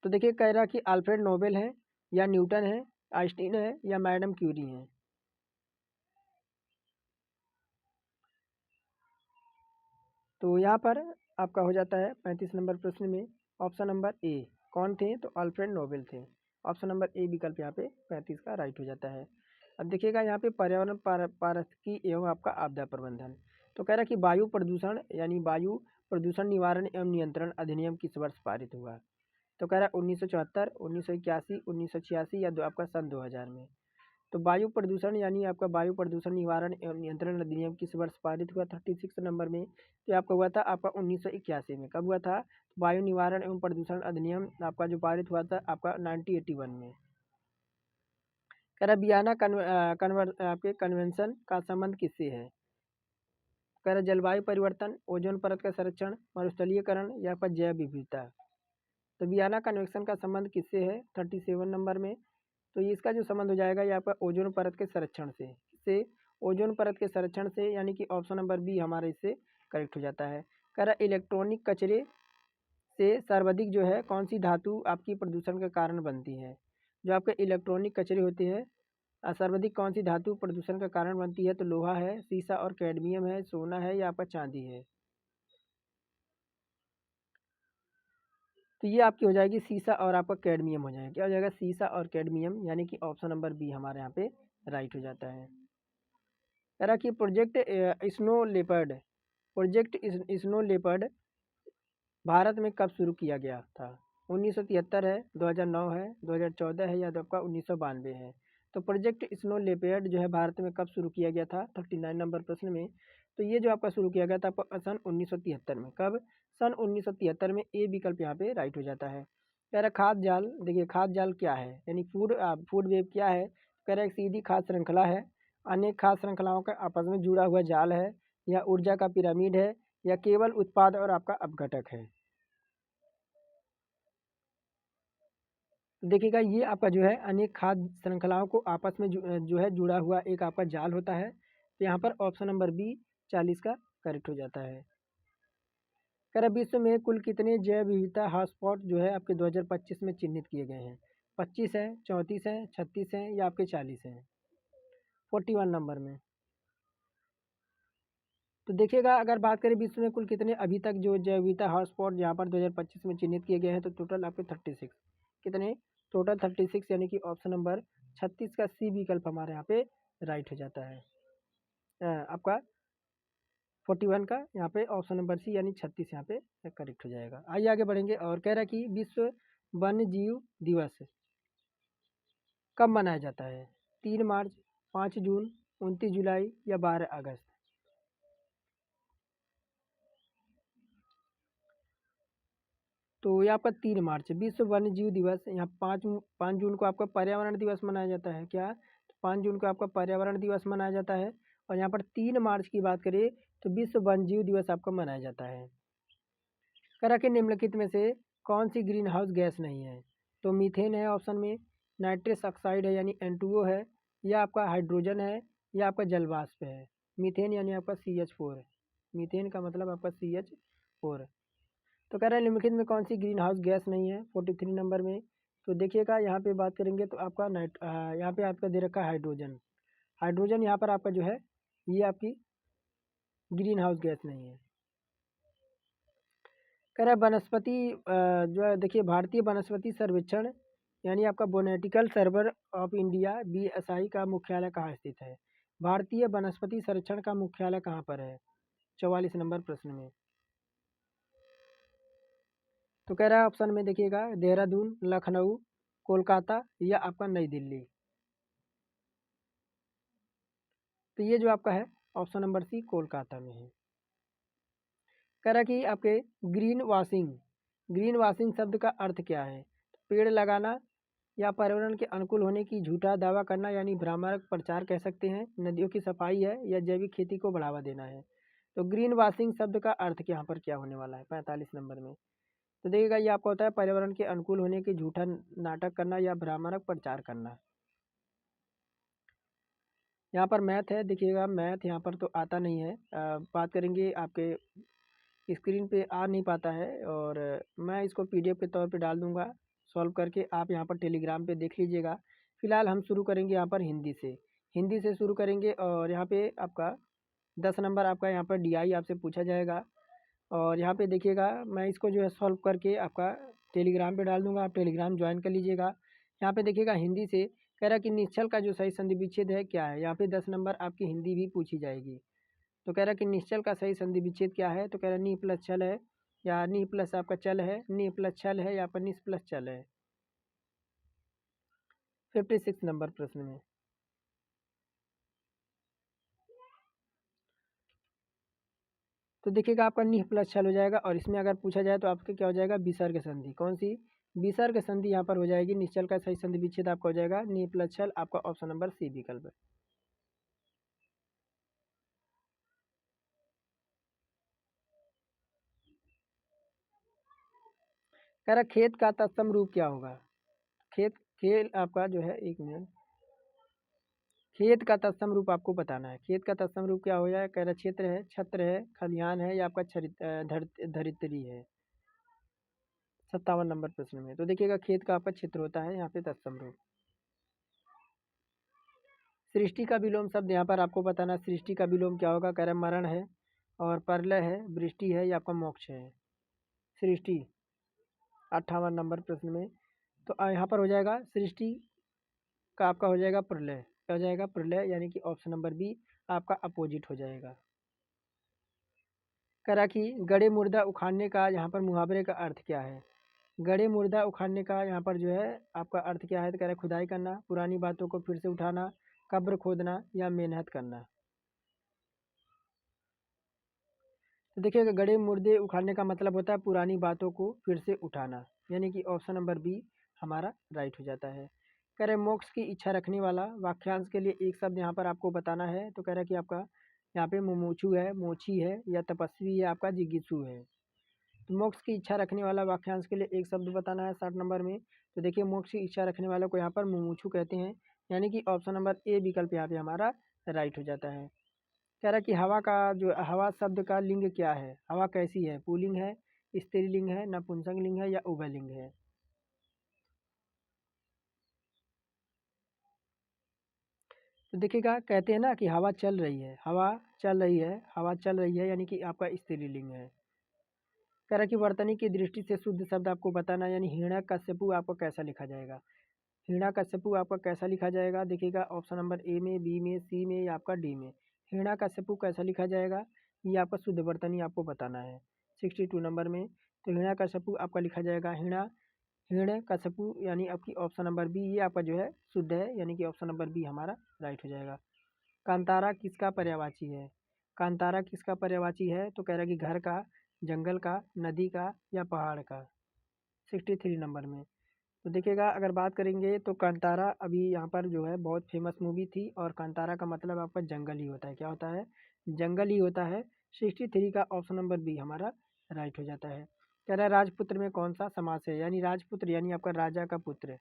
तो देखिए कह रहा कि अल्फ्रेड नोबेल है, या न्यूटन है, आइंस्टीन है, या मैडम क्यूरी हैं। तो यहाँ पर आपका हो जाता है 35 नंबर प्रश्न में ऑप्शन नंबर ए। कौन थे, तो अल्फ्रेड नोबेल थे। ऑप्शन नंबर ए विकल्प यहाँ पे 35 का राइट हो जाता है। अब देखिएगा यहाँ पे पर्यावरण पारिस्थितिकी एवं आपका आपदा प्रबंधन। तो कह रहा है कि वायु प्रदूषण यानी वायु प्रदूषण निवारण एवं नियंत्रण अधिनियम किस वर्ष पारित हुआ। तो कह रहा है 1974, 1981, 1986 या आपका सन 2000 में। तो वायु प्रदूषण यानी आपका वायु प्रदूषण निवारण एवं नियंत्रण अधिनियम किस वर्ष पारित हुआ 36 नंबर में। तो आपका हुआ था आपका 1981 में। कब हुआ था, वायु निवारण एवं प्रदूषण अधिनियम आपका जो पारित हुआ था आपका 1981 में। कह रहा वियना आपके कन्वेंशन का संबंध किससे है। कह रहा जलवायु परिवर्तन, ओजोन परत का संरक्षण, मरुस्थलीकरण या आपका जैव विविधता। तो वियना कन्वेंशन का संबंध किससे है 37 नंबर में। तो ये इसका जो संबंध हो जाएगा ये आपका ओजोन परत के संरक्षण से ओजोन परत के संरक्षण से, यानी कि ऑप्शन नंबर बी हमारा इससे करेक्ट हो जाता है। कह रहा इलेक्ट्रॉनिक कचरे से सर्वाधिक जो है कौन सी धातु आपकी प्रदूषण का कारण बनती है। जो आपके इलेक्ट्रॉनिक कचरे होते हैं सर्वाधिक कौन सी धातु प्रदूषण का कारण बनती है, तो लोहा है, सीसा और कैडमियम है, सोना है, या आपका चांदी है। तो ये आपकी हो जाएगी सीसा और आपका कैडमियम हो जाएगा। क्या हो जाएगा, सीसा और कैडमियम, यानी कि ऑप्शन नंबर बी हमारे यहाँ पे राइट हो जाता है। कह रहा कि project snow leopard, project snow leopard Bharat में कब शुरू किया गया था। 1973 है, 2009 है, 2014 है, या तो आपका 1992 है। तो प्रोजेक्ट स्नो लेपर्ड जो है भारत में कब शुरू किया गया था 39 नंबर प्रश्न में। तो ये जो आपका शुरू किया गया था सन 1973 में। कब, सन 1973 में। ए विकल्प यहाँ पे राइट हो जाता है। कह रहा खाद्य जाल, देखिए खाद्य जाल क्या है, यानी फूड वेब क्या है। कह रहा एक सीधी खाद्य श्रृंखला है, अनेक खाद्य श्रृंखलाओं का आपस में जुड़ा हुआ जाल है, या ऊर्जा का पिरामिड है, या केवल उत्पाद और आपका अपघटक है। तो देखिएगा ये आपका जो है अनेक खाद्य श्रृंखलाओं को आपस में जो है जुड़ा हुआ एक आपका जाल होता है। तो यहाँ पर ऑप्शन नंबर बी 40 का करेक्ट हो जाता है। कह रहा विश्व में कुल कितने जैव विविधता हॉटस्पॉट जो है आपके 2025 में चिन्हित किए गए हैं। 25 है, 34 है, 36 है, या आपके 40 हैं। 41 नंबर में। तो देखिएगा अगर बात करें विश्व में कुल कितने अभी तक जो जैव विविधता हॉटस्पॉट यहाँ पर 2025 में चिन्हित किए गए हैं, तो टोटल आपके 36 कितने, टोटल 36, यानी कि ऑप्शन नंबर 36 का सी विकल्प हमारे यहाँ पे राइट हो जाता है। आपका 41 का यहाँ पे ऑप्शन नंबर सी यानी 36 यहाँ पे करेक्ट हो जाएगा। आइए आगे बढ़ेंगे और कह रहा है कि विश्व वन्य जीव दिवस कब मनाया जाता है। 3 मार्च, 5 जून, 29 जुलाई, या 12 अगस्त। तो ये आपका 3 मार्च विश्व वन्य जीव दिवस। यहाँ 5 जून को आपका पर्यावरण दिवस मनाया जाता है। क्या, 5 जून को आपका पर्यावरण दिवस मनाया जाता है। और यहाँ पर 3 मार्च की बात करें तो विश्व वन्य जीव दिवस आपका मनाया जाता है। करा के निम्नलिखित में से कौन सी ग्रीन हाउस गैस नहीं है। तो मीथेन है ऑप्शन में, नाइट्रस ऑक्साइड है यानी N2O है, या आपका हाइड्रोजन है, या आपका जलवाष्प है। मीथेन यानी आपका CH4 है। मीथेन का मतलब आपका CH4। तो कह रहा है निम्नलिखित में कौन सी ग्रीन हाउस गैस नहीं है 43 नंबर में। तो देखिएगा यहाँ पे बात करेंगे तो आपका यहाँ पे आपका दे रखा है हाइड्रोजन। हाइड्रोजन यहाँ पर आपका जो है ये आपकी ग्रीन हाउस गैस नहीं है। कह रहा है वनस्पति जो है देखिए भारतीय वनस्पति सर्वेक्षण यानी आपका बोनेटिकल सर्वर ऑफ इंडिया BSI का मुख्यालय कहाँ स्थित है। भारतीय वनस्पति सर्वेक्षण का मुख्यालय कहाँ पर है 44 नंबर प्रश्न में। तो कह रहा है ऑप्शन में देखिएगा देहरादून, लखनऊ, कोलकाता, या आपका नई दिल्ली। तो ये जो आपका है ऑप्शन नंबर सी कोलकाता में है। कह रहा है कि आपके ग्रीन वॉशिंग शब्द का अर्थ क्या है। पेड़ लगाना, या पर्यावरण के अनुकूल होने की झूठा दावा करना यानी भ्रामक प्रचार कह सकते हैं, नदियों की सफाई है, या जैविक खेती को बढ़ावा देना है। तो ग्रीन वॉशिंग शब्द का अर्थ यहाँ पर क्या होने वाला है 45 नंबर में। तो देखिएगा ये आपका होता है पर्यावरण के अनुकूल होने के झूठा नाटक करना या भ्रामक प्रचार करना। यहाँ पर मैथ है, देखिएगा मैथ यहाँ पर तो आता नहीं है। बात करेंगे आपके स्क्रीन पे आ नहीं पाता है और मैं इसको पीडीएफ के तौर पे डाल दूंगा सॉल्व करके, आप यहाँ पर टेलीग्राम पे देख लीजिएगा। फिलहाल हम शुरू करेंगे यहाँ पर हिंदी से शुरू करेंगे और यहाँ पे आपका 10 नंबर आपका यहाँ पर डीआई आपसे पूछा जाएगा। और यहाँ पे देखिएगा मैं इसको जो है सॉल्व करके आपका टेलीग्राम पे डाल दूंगा, आप टेलीग्राम ज्वाइन कर लीजिएगा। यहाँ पे देखिएगा हिंदी से कह रहा है कि निश्चल का जो सही संधि विच्छेद है क्या है। यहाँ पे 10 नंबर आपकी हिंदी भी पूछी जाएगी। तो कह रहा है कि निश्चल का सही संधि विच्छेद क्या है। तो कह रहा है नी प्लस छल है या नी प्लस आपका चल है, नी प्लस छल है या पर निस प्लस चल है। 56 नंबर प्रश्न में तो देखिएगा आपका निह प्लस छल हो जाएगा और इसमें अगर पूछा जाए तो आपके क्या हो जाएगा विसर्ग संधि। कौन सी विसर्ग संधि यहाँ पर हो जाएगी। निश्चल का सही संधि विच्छेद आपका हो जाएगा निह प्लस छल, आपका ऑप्शन नंबर सी विकल्प है। कह रहा खेत का तत्सम रूप क्या होगा। खेल आपका जो है, एक मिनट, खेत का तत्सम रूप आपको बताना है। खेत का तत्सम रूप क्या हो जाए। कह रहा क्षेत्र है, छत्र है, खलिहान है या आपका धरित्री है। 57 नंबर प्रश्न में तो देखिएगा खेत का आपका क्षेत्र होता है यहाँ पे तत्सम रूप। सृष्टि का विलोम शब्द यहाँ पर आपको बताना, सृष्टि का विलोम क्या होगा। कह रहा मरण है और प्रलय है, वृष्टि है या आपका मोक्ष है। सृष्टि 58 नंबर प्रश्न में तो यहाँ पर हो जाएगा सृष्टि का आपका हो जाएगा प्रलय। क्या हो जाएगा प्रलय, यानी कि ऑप्शन नंबर बी आपका अपोजिट हो जाएगा। करा कि गड़े मुर्दा उखाड़ने का यहाँ पर मुहावरे का अर्थ क्या है। गड़े मुर्दा उखाड़ने का यहाँ पर जो है आपका अर्थ क्या है। तो कह रहा है खुदाई करना, पुरानी बातों को फिर से उठाना, कब्र खोदना या मेहनत करना। तो देखिएगा गड़े मुर्दे उखाड़ने का मतलब होता है पुरानी बातों को फिर से उठाना, यानी कि ऑप्शन नंबर बी हमारा राइट हो जाता है। कह रहे मोक्ष की इच्छा रखने वाला वाक्यांश के लिए एक शब्द यहाँ पर आपको बताना है। तो कह रहा है कि आपका यहाँ पे मुमुक्षु है, मोची है या तपस्वी है, आपका जिज्ञासु है। तो मोक्ष की इच्छा रखने वाला वाक्यांश के लिए एक शब्द बताना है 60 नंबर में। तो देखिए मोक्ष की इच्छा रखने वालों को यहाँ पर मुमुक्षु कहते हैं, यानी कि ऑप्शन नंबर ए विकल्प यहाँ पे हमारा राइट हो जाता है। कह रहा है कि हवा का जो हवा शब्द का लिंग क्या है। हवा कैसी है, पुल्लिंग है, स्त्रीलिंग है, नपुंसक लिंग है या उभयलिंग है। तो देखिएगा कहते हैं ना कि हवा चल रही है, हवा चल रही है, हवा चल रही है, यानी कि आपका स्त्रीलिंग है। कह रहा है कि वर्तनी की दृष्टि से शुद्ध शब्द आपको बताना, यानी हिरण्यकश्यपु आपको कैसा लिखा जाएगा। हिरण्यकश्यपु आपका कैसा लिखा जाएगा। देखिएगा ऑप्शन नंबर ए में, बी में, सी में या आपका डी में। हिरण्यकश्यपु कैसा लिखा जाएगा, ये आपका शुद्ध वर्तनी आपको बताना है 62 नंबर में। तो हिरण्यकश्यपु आपका लिखा जाएगा हिरण्यकश्यपु, यानी आपकी ऑप्शन नंबर बी ये आपका जो है शुद्ध है, यानी कि ऑप्शन नंबर बी हमारा राइट हो जाएगा। कांतारा किसका पर्यायवाची है। कांतारा किसका पर्यायवाची है। तो कह रहा है कि घर का, जंगल का, नदी का या पहाड़ का। 63 नंबर में तो देखिएगा अगर बात करेंगे तो कांतारा अभी यहाँ पर जो है बहुत फेमस मूवी थी और कांतारा का मतलब आपका जंगल ही होता है। क्या होता है, जंगल ही होता है। 63 का ऑप्शन नंबर बी हमारा राइट हो जाता है। कह रहा है राजपुत्र में कौन सा समास है, यानी राजपुत्र यानी आपका राजा का पुत्र,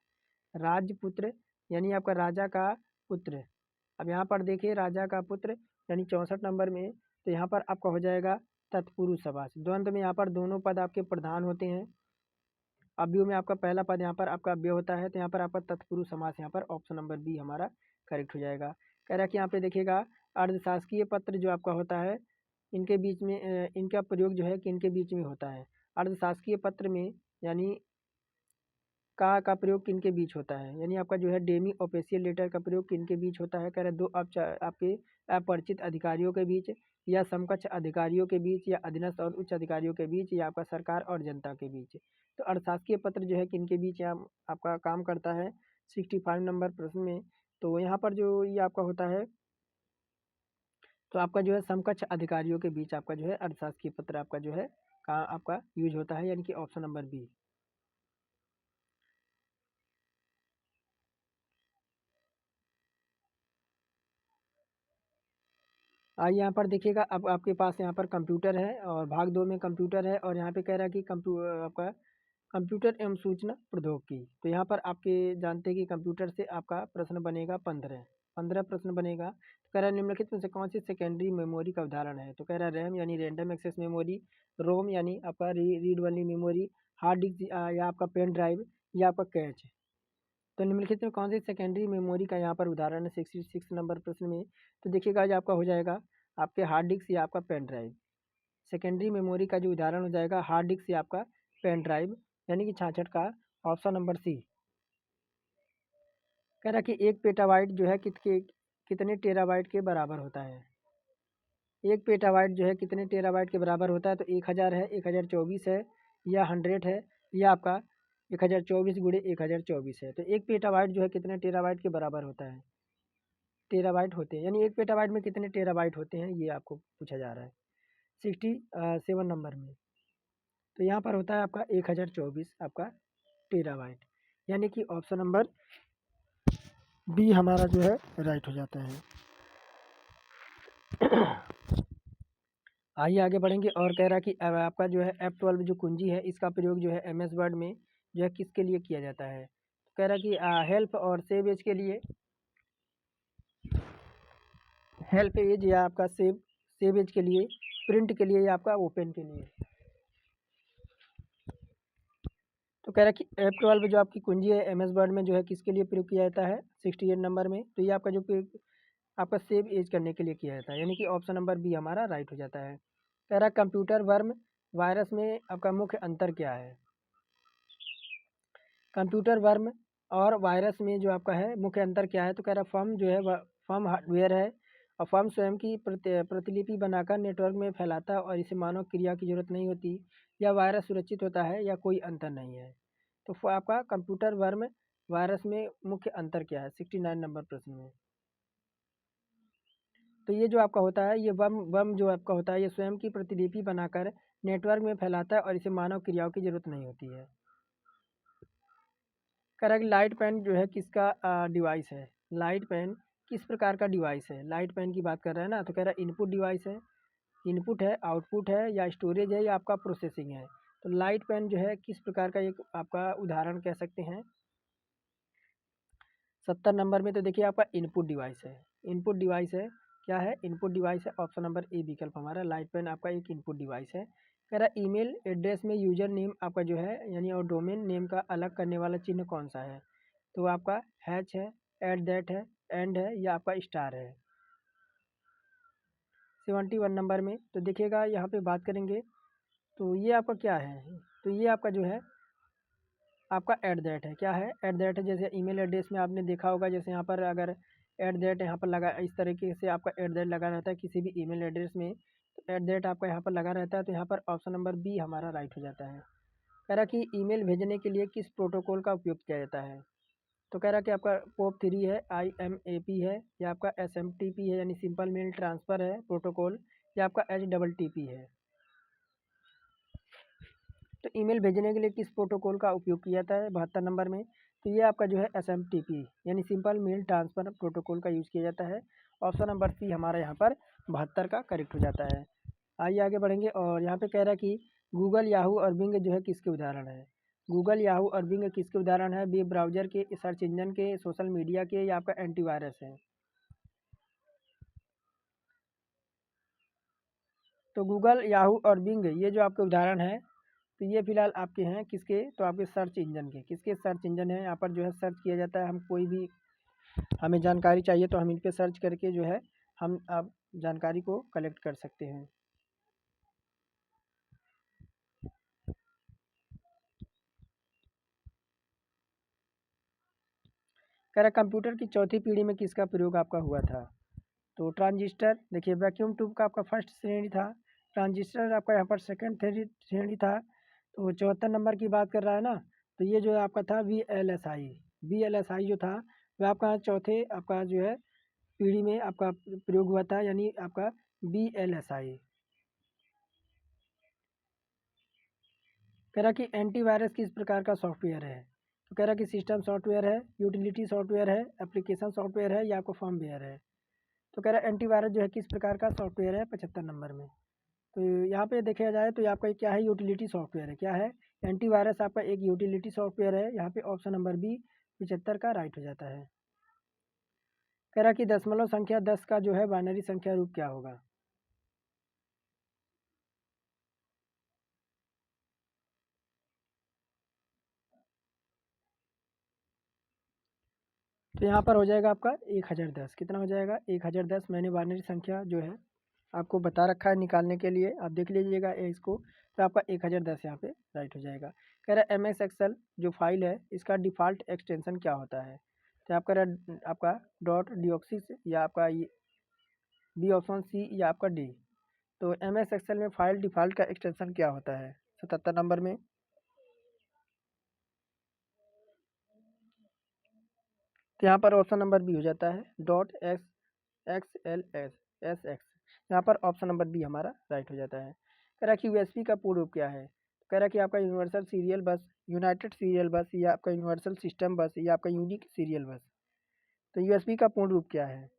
राजपुत्र यानी आपका राजा का पुत्र। अब यहाँ पर देखिए राजा का पुत्र यानी 64 नंबर में तो यहाँ पर आपका हो जाएगा तत्पुरुष समास। द्वंद्व में यहाँ पर दोनों पद आपके प्रधान होते हैं। अव्यय में आपका पहला पद यहाँ पर आपका अव्यय होता है, तो यहाँ पर आपका तत्पुरुष समास यहाँ पर ऑप्शन नंबर बी हमारा करेक्ट हो जाएगा। कह रहा है कि यहाँ पे देखिएगा अर्धशासकीय पत्र जो आपका होता है इनके बीच में इनका प्रयोग जो है कि इनके बीच में होता है। अर्धशासकीय पत्र में यानी का प्रयोग किनके बीच होता है, यानी आपका जो है डेमी ऑफिशियल लेटर का प्रयोग किनके बीच होता है। कह रहे दो आपके अपरिचित अधिकारियों के बीच या समकक्ष अधिकारियों के बीच या अधीनस्थ और उच्च अधिकारियों के बीच या आपका सरकार और जनता के बीच। तो अर्थशासकीय पत्र जो है किनके बीच आपका काम करता है 65 नंबर प्रश्न में। तो यहाँ पर जो ये आपका होता है तो आपका जो है समकक्ष अधिकारियों के बीच आपका जो है अर्थशासकीय पत्र आपका जो है का आपका यूज होता है, यानी कि ऑप्शन नंबर बी। यहाँ पर देखिएगा, अब आपके पास यहाँ पर कंप्यूटर है और भाग 2 में कंप्यूटर है और यहाँ पे कह रहा है कि आपका कंप्यूटर एवं सूचना प्रौद्योगिकी। तो यहाँ पर आपके जानते हैं कि कंप्यूटर से आपका प्रश्न बनेगा 15 प्रश्न बनेगा। तो कह रहा है निम्नलिखित में से कौन सी सेकेंडरी मेमोरी का उदाहरण है? तो कह रहा है रैम यानी रैंडम एक्सेस मेमोरी, रोम यानी आपका read only memory, hard disk या आपका पेन ड्राइव या आपका कैच। तो निम्नलिखित में कौन सी सेकेंडरी मेमोरी का यहाँ पर उदाहरण है 66 नंबर प्रश्न में? तो देखिएगा आज आपका हो जाएगा आपके हार्ड डिस्क या आपका पेन ड्राइव। सेकेंडरी मेमोरी का जो उदाहरण हो जाएगा हार्ड डिस्क या आपका पेन ड्राइव, यानी कि 66 का ऑप्शन नंबर सी। कह रहा कि 1 पेटाबाइट जो है कितने टेराबाइट के बराबर होता है? 1 पेटाबाइट जो है कितने टेराबाइट के बराबर होता है? तो 1000 है, 1024 है या 100 है या आपका 1024 गुणे 1024 है। तो 1 पेटाबाइट जो है कितने टेराबाइट के बराबर होता है? टेराबाइट होते हैं, यानी 1 पेटाबाइट में कितने टेराबाइट होते हैं ये आपको पूछा जा रहा है 67 नंबर में। तो यहाँ पर होता है आपका 1024 आपका टेराबाइट, यानी कि ऑप्शन नंबर बी हमारा जो है राइट हो जाता है। आइए आगे बढ़ेंगे और कह रहा है कि अब आपका जो है F12 जो कुंजी है इसका प्रयोग जो है MS वर्ड में जो है किसके लिए किया जाता है? तो कह रहा है कि हेल्प और सेव एज के लिए, हेल्प एज या आपका सेव एज के लिए, प्रिंट के लिए या आपका ओपन के लिए। तो कह रहा है कि F12 जो आपकी कुंजी है MS वर्ड में जो है किसके लिए प्रयोग किया जाता है 68 नंबर में? तो ये आपका जो आपका सेव एज करने के लिए किया जाता है, यानी कि ऑप्शन नंबर बी हमारा राइट हो जाता है। कह रहा है कंप्यूटर वर्म वायरस में आपका मुख्य अंतर क्या है? कंप्यूटर वर्म और वायरस में जो आपका है मुख्य अंतर क्या है? तो कह रहा फर्म जो है फर्म हार्डवेयर है और फर्म स्वयं की प्रतिलिपि बनाकर नेटवर्क में फैलाता है और इसे मानव क्रिया की जरूरत नहीं होती, या वायरस सुरक्षित होता है, या कोई अंतर नहीं है। तो आपका कंप्यूटर वर्म वायरस में मुख्य अंतर क्या है 69 नंबर प्रश्न में? तो ये जो आपका होता है ये वर्म जो आपका होता है ये स्वयं की प्रतिलिपि बनाकर नेटवर्क में फैलाता है और इसे मानव क्रियाओं की जरूरत नहीं होती है। करेक्ट। लाइट पेन जो है किसका डिवाइस है? लाइट पेन किस प्रकार का डिवाइस है? लाइट पेन की बात कर रहे हैं ना, तो कह रहा है इनपुट डिवाइस है, इनपुट है, आउटपुट है, या स्टोरेज है, या आपका प्रोसेसिंग है। तो लाइट पेन जो है किस प्रकार का एक आपका उदाहरण कह सकते हैं 70 नंबर में? तो देखिए आपका इनपुट डिवाइस है, इनपुट डिवाइस है, क्या है? इनपुट डिवाइस है, ऑप्शन नंबर ए विकल्प हमारा। लाइट पेन आपका एक इनपुट डिवाइस है। कह रहा है ईमेल एड्रेस में यूजर नेम आपका जो है यानी और डोमेन नेम का अलग करने वाला चिन्ह कौन सा है? तो आपका हैच है, एट दैट है, एंड है, या आपका स्टार है। 71 नंबर में तो देखिएगा यहाँ पे बात करेंगे तो ये आपका क्या है? तो ये आपका जो है आपका एट दैट है, क्या है? एट दैट है। जैसे ईमेल एड्रेस में आपने देखा होगा, जैसे यहाँ पर अगर एट दैट यहाँ पर लगा, इस तरीके से आपका एट दैट लगा रहता है किसी भी ईमेल एड्रेस में, तो एट दैट आपका यहाँ पर लगा रहता है। तो यहाँ पर ऑप्शन नंबर बी हमारा राइट हो जाता है। कह रहा कि ईमेल भेजने के लिए किस प्रोटोकॉल का उपयोग किया जाता है? तो कह रहा कि आपका POP3 है, IMAP है, या आपका SMTP है यानी सिंपल मेल ट्रांसफ़र है प्रोटोकॉल, या आपका HTTP है। तो ईमेल भेजने के लिए किस प्रोटोकॉल का उपयोग किया जाता है 72 नंबर में? तो ये आपका जो है SMTP यानी सिंपल मेल ट्रांसफ़र प्रोटोकॉल का यूज़ किया जाता है। ऑप्शन नंबर सी हमारा यहाँ पर 72 का करेक्ट हो जाता है। आइए आगे बढ़ेंगे और यहाँ पे कह रहा है कि गूगल, याहू और बिंग जो है किसके उदाहरण है? गूगल, याहू और बिंग किसके उदाहरण है? वेब ब्राउज़र के, सर्च इंजन के, सोशल मीडिया के, या आपका एंटीवायरस है? तो गूगल, याहू और बिंग ये जो आपके उदाहरण हैं, तो ये फिलहाल आपके हैं किसके? तो आपके सर्च इंजन के। किसके सर्च इंजन है? यहाँ पर जो है सर्च किया जाता है, हम कोई भी हमें जानकारी चाहिए तो हम इन पे सर्च करके जो है हम आप जानकारी को कलेक्ट कर सकते हैं। कह रहा कंप्यूटर की चौथी पीढ़ी में किसका प्रयोग आपका हुआ था? तो ट्रांजिस्टर, देखिए वैक्यूम ट्यूब का आपका फर्स्ट श्रेणी था, ट्रांजिस्टर आपका यहाँ पर सेकंड श्रेणी था। तो 74 नंबर की बात कर रहा है ना, तो ये जो आपका था VLSI जो था वह आपका चौथे आपका जो है पीढ़ी में आपका प्रयोग हुआ था, यानी आपका VLSI। कह रहा कि एंटीवायरस किस प्रकार का सॉफ्टवेयर है? तो कह रहा कि सिस्टम सॉफ्टवेयर है, यूटिलिटी सॉफ्टवेयर है, एप्लीकेशन सॉफ्टवेयर है, या आपको फर्मवेयर है। तो कह रहा है एंटीवायरस जो है किस प्रकार का सॉफ्टवेयर है 75 नंबर में। तो यहाँ पे देखा जाए तो आपका क्या है, यूटिलिटी सॉफ्टवेयर है। क्या है? एंटीवायरस आपका एक यूटिलिटी सॉफ्टवेयर है। यहाँ पे ऑप्शन नंबर बी 75 का राइट हो जाता है। कह रहा है कि दशमलव संख्या 10 का जो है बाइनरी संख्या रूप क्या होगा। तो यहाँ पर हो जाएगा आपका 1010। कितना हो जाएगा? 1010। मैंने बाइनरी संख्या जो है आपको बता रखा है निकालने के लिए, आप देख लीजिएगा इसको। तो आपका 1010 यहाँ पे राइट हो जाएगा। कह रहा है MS एक्सेल जो फाइल है इसका डिफ़ॉल्ट एक्सटेंशन क्या होता है। तो आपका डॉट डीओक्सिस या आपका बी ऑप्शन सी या आपका डी। तो MS एक्सेल में फाइल डिफ़ॉल्ट का एक्सटेंशन क्या होता है 77 नंबर में। तो यहाँ पर ऑप्शन नंबर बी हो जाता है डॉट XLS यहाँ पर ऑप्शन नंबर बी हमारा राइट हो जाता है। कह रहा कि यूएसबी का पूर्ण रूप क्या है। कह रहा कि आपका यूनिवर्सल सीरियल बस, यूनाइटेड सीरियल बस या आपका यूनिवर्सल सिस्टम बस या आपका यूनिक सीरियल बस। तो यूएसबी का पूर्ण रूप क्या है।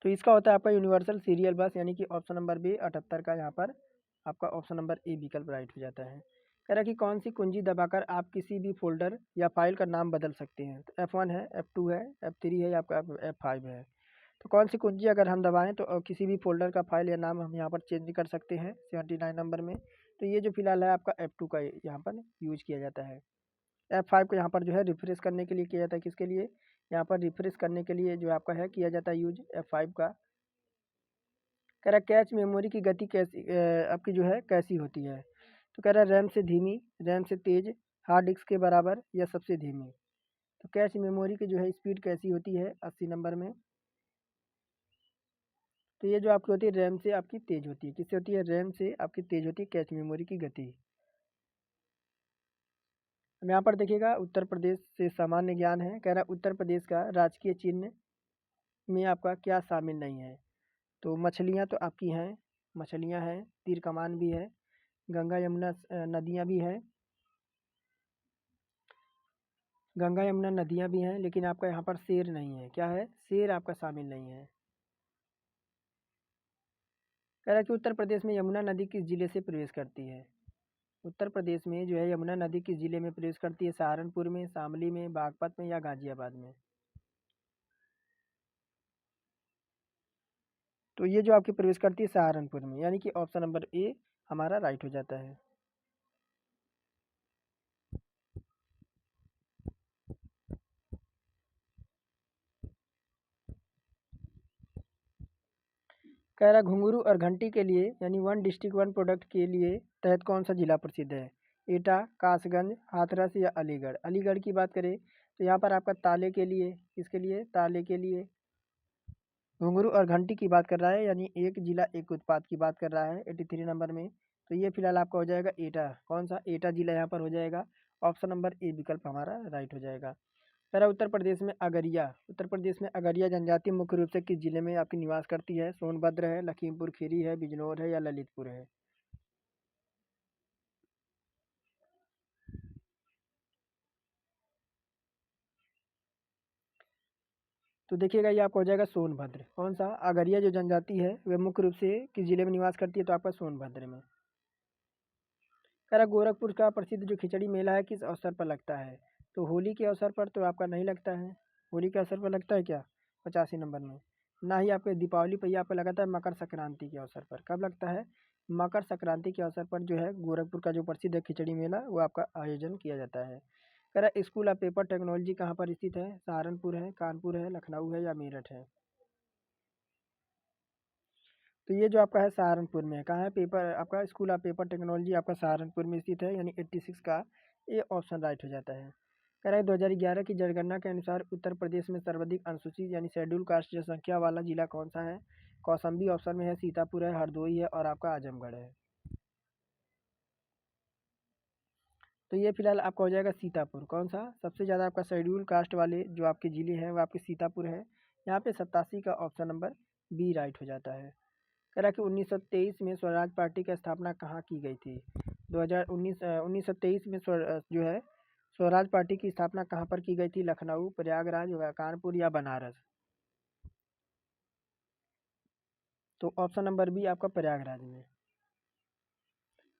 तो इसका होता है आपका यूनिवर्सल सीरियल बस, यानी कि ऑप्शन नंबर बी 78 का यहाँ पर आपका ऑप्शन नंबर ए विकल्प राइट हो जाता है। कह रहा है कि कौन सी कुंजी दबाकर आप किसी भी फोल्डर या फाइल का नाम बदल सकते हैं। तो F1 है, F2 है, F3 है या आपका F5 है। तो कौन सी कुंजी अगर हम दबाएं तो किसी भी फोल्डर का फाइल या नाम हम यहाँ पर चेंज कर सकते हैं 79 नंबर में। तो ये जो फिलहाल है आपका F2 का यहाँ पर यूज किया जाता है। F5 को यहाँ पर जो है रिफ्रेश करने के लिए किया जाता है। किसके लिए? यहाँ पर रिफ्रेश करने के लिए जो आपका है किया जाता है यूज F5 का। कह रहा है कैच मेमोरी की गति कैसी आपकी जो है कैसी होती है। तो कह रहा है रैम से धीमी, रैम से तेज, हार्ड डिस्क के बराबर या सबसे धीमी। तो कैच मेमोरी की जो है स्पीड कैसी होती है 80 नंबर में। तो ये जो आपकी होती है रैम से आपकी तेज होती है। किससे होती है? रैम से आपकी तेज होती है कैच मेमोरी की गति। अब यहाँ पर देखिएगा उत्तर प्रदेश से सामान्य ज्ञान है। कह रहा है उत्तर प्रदेश का राजकीय चिन्ह में आपका क्या शामिल नहीं है। तो मछलियाँ तो आपकी हैं, मछलियाँ हैं, तीर कमान भी है, गंगा यमुना नदियाँ भी हैं, गंगा यमुना नदियाँ भी हैं, लेकिन आपका यहाँ पर शेर नहीं है। क्या है? शेर आपका शामिल नहीं है। कह रहा है कि उत्तर प्रदेश में यमुना नदी किस जिले से प्रवेश करती है। उत्तर प्रदेश में जो है यमुना नदी किस जिले में प्रवेश करती है। सहारनपुर में, शामली में, बागपत में या गाजियाबाद में। तो ये जो आपकी प्रवेश करती है सहारनपुर में, यानी कि ऑप्शन नंबर ए हमारा राइट हो जाता है। कह रहा घुंघरू और घंटी के लिए यानी वन डिस्ट्रिक्ट वन प्रोडक्ट के लिए तहत कौन सा जिला प्रसिद्ध है। एटा, कासगंज, हाथरस या अलीगढ़। अलीगढ़ की बात करें तो यहाँ पर आपका ताले के लिए, किसके लिए? ताले के लिए। घुंघरू और घंटी की बात कर रहा है, यानी एक जिला एक उत्पाद की बात कर रहा है 83 नंबर में। तो ये फिलहाल आपका हो जाएगा एटा। कौन सा? एटा जिला यहाँ पर हो जाएगा। ऑप्शन नंबर ए विकल्प हमारा राइट हो जाएगा। कह रहा उत्तर प्रदेश में अगरिया, उत्तर प्रदेश में अगरिया जनजाति मुख्य रूप से किस जिले में आपकी निवास करती है। सोनभद्र है, लखीमपुर खीरी है, बिजनौर है या ललितपुर है। तो देखिएगा ये आपका हो जाएगा सोनभद्र। कौन सा? अगरिया जो जनजाति है वह मुख्य रूप से किस जिले में निवास करती है। तो आपका सोनभद्र में। कह रहा गोरखपुर का प्रसिद्ध जो खिचड़ी मेला है किस अवसर पर लगता है। तो होली के अवसर पर तो आपका नहीं लगता है। होली के अवसर पर लगता है क्या 85 नंबर में। ना ही आपके दीपावली पर, आपको लगाता है मकर संक्रांति के अवसर पर। कब लगता है? मकर संक्रांति के अवसर पर जो है गोरखपुर का जो प्रसिद्ध है खिचड़ी मेला वो आपका आयोजन किया जाता है। कह रहा स्कूल ऑफ पेपर टेक्नोलॉजी कहाँ पर स्थित है। सहारनपुर है, कानपुर है, लखनऊ है या मेरठ है। तो ये जो आपका है सहारनपुर में है। कहाँ है? पेपर आपका स्कूल ऑफ पेपर टेक्नोलॉजी आपका सहारनपुर में स्थित है, यानी 86 का ये ऑप्शन राइट हो जाता है। कह रहा है 2011 की जनगणना के अनुसार उत्तर प्रदेश में सर्वाधिक अनुसूचित यानी शेड्यूल कास्ट जनसंख्या वाला जिला कौन सा है। कौशाम्बी ऑप्शन में है, सीतापुर है, हरदोई है और आपका आजमगढ़ है। तो ये फिलहाल आपका हो जाएगा सीतापुर। कौन सा? सबसे ज़्यादा आपका शेड्यूल कास्ट वाले जो आपके ज़िले हैं वो आपके सीतापुर है। यहाँ पे 87 का ऑप्शन नंबर बी राइट हो जाता है। कह रहा कि 1923 में स्वराज पार्टी की स्थापना कहाँ की गई थी। 2019 1923 में जो है स्वराज पार्टी की स्थापना कहाँ पर की गई थी? लखनऊ, प्रयागराज या कानपुर या बनारस? तो ऑप्शन नंबर बी आपका प्रयागराज में।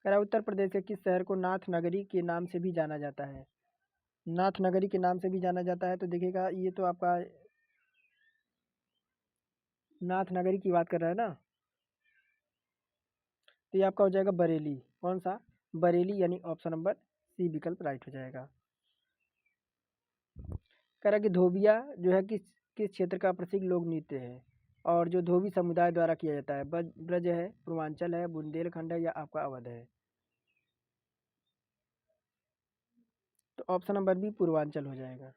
कह रहा है उत्तर प्रदेश के किस शहर को नाथ नगरी के नाम से भी जाना जाता है? नाथ नगरी के नाम से भी जाना जाता है, तो देखिएगा ये तो आपका नाथ नगरी की बात कर रहा है ना, तो ये आपका हो जाएगा बरेली। कौन सा? बरेली, यानी ऑप्शन नंबर सी विकल्प राइट हो जाएगा। कह रहा है कि धोबिया जो है किस किस क्षेत्र का प्रसिद्ध लोक नृत्य है, और जो धोबी समुदाय द्वारा किया जाता है? ब्रज है, पूर्वांचल है, बुंदेलखंड है या आपका अवध है? तो ऑप्शन नंबर बी पूर्वांचल हो जाएगा।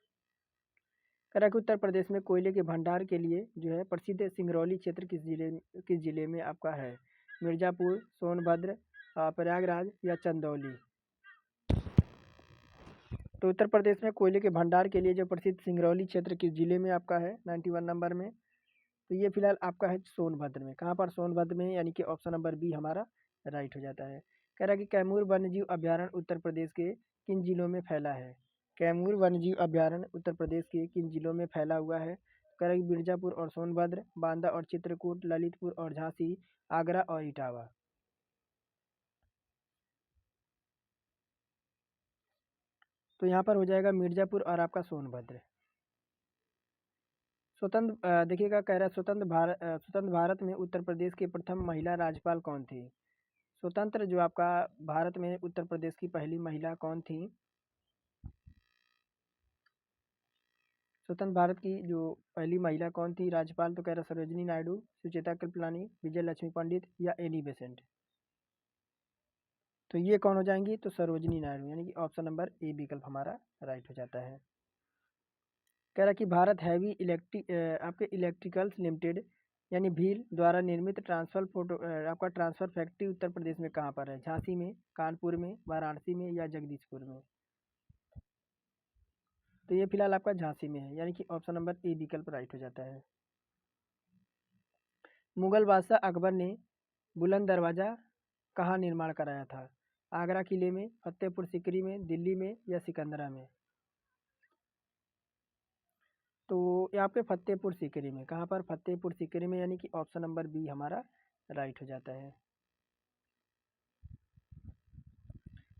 कह रहा है कि उत्तर प्रदेश में कोयले के भंडार के लिए जो है प्रसिद्ध सिंगरौली क्षेत्र किस जिले में आपका है? मिर्ज़ापुर, सोनभद्र, प्रयागराज या चंदौली? तो उत्तर प्रदेश में कोयले के भंडार के लिए जो प्रसिद्ध सिंगरौली क्षेत्र किस जिले में आपका है 91 नंबर में? तो ये फिलहाल आपका है सोनभद्र में। कहाँ पर? सोनभद्र में, यानी कि ऑप्शन नंबर बी हमारा राइट हो जाता है। कह रहा है कि कैमूर वन्यजीव अभ्यारण्य उत्तर प्रदेश के किन जिलों में फैला है? कैमूर वन्यजीव अभ्यारण्य उत्तर प्रदेश के किन जिलों में फैला हुआ है? कह रहा है कि मिर्ज़ापुर और सोनभद्र, बांदा और चित्रकूट, ललितपुर और झांसी, आगरा और इटावा? तो यहाँ पर हो जाएगा मिर्ज़ापुर और आपका सोनभद्र। देखिएगा, कह रहा है स्वतंत्र भारत में उत्तर प्रदेश की प्रथम महिला राज्यपाल कौन थी? स्वतंत्र जो आपका भारत में उत्तर प्रदेश की पहली महिला कौन थी? स्वतंत्र भारत की जो पहली महिला कौन थी राज्यपाल? तो कह रहा सरोजिनी नायडू, सुचेता कृपलानी, विजय लक्ष्मी पंडित या एनी बेसेंट? तो ये कौन हो जाएंगी? तो सरोजिनी नायडू, यानी कि ऑप्शन नंबर ए विकल्प हमारा राइट हो जाता है। कह रहा कि भारत हैवी आपके इलेक्ट्रिकल्स लिमिटेड यानी भील द्वारा निर्मित आपका ट्रांसफर फैक्ट्री उत्तर प्रदेश में कहाँ पर है? झांसी में, कानपुर में, वाराणसी में या जगदीशपुर में? तो ये फिलहाल आपका झांसी में है, यानी कि ऑप्शन नंबर ए विकल्प राइट हो जाता है। मुगल बादशाह अकबर ने बुलंद दरवाज़ा कहाँ निर्माण कराया था? आगरा किले में, फतेहपुर सीकरी में, दिल्ली में या सिकंदरा में? तो यहाँ पे फतेहपुर सीकरी में। कहाँ पर? फतेहपुर सीकरी में, यानी कि ऑप्शन नंबर बी हमारा राइट हो जाता है।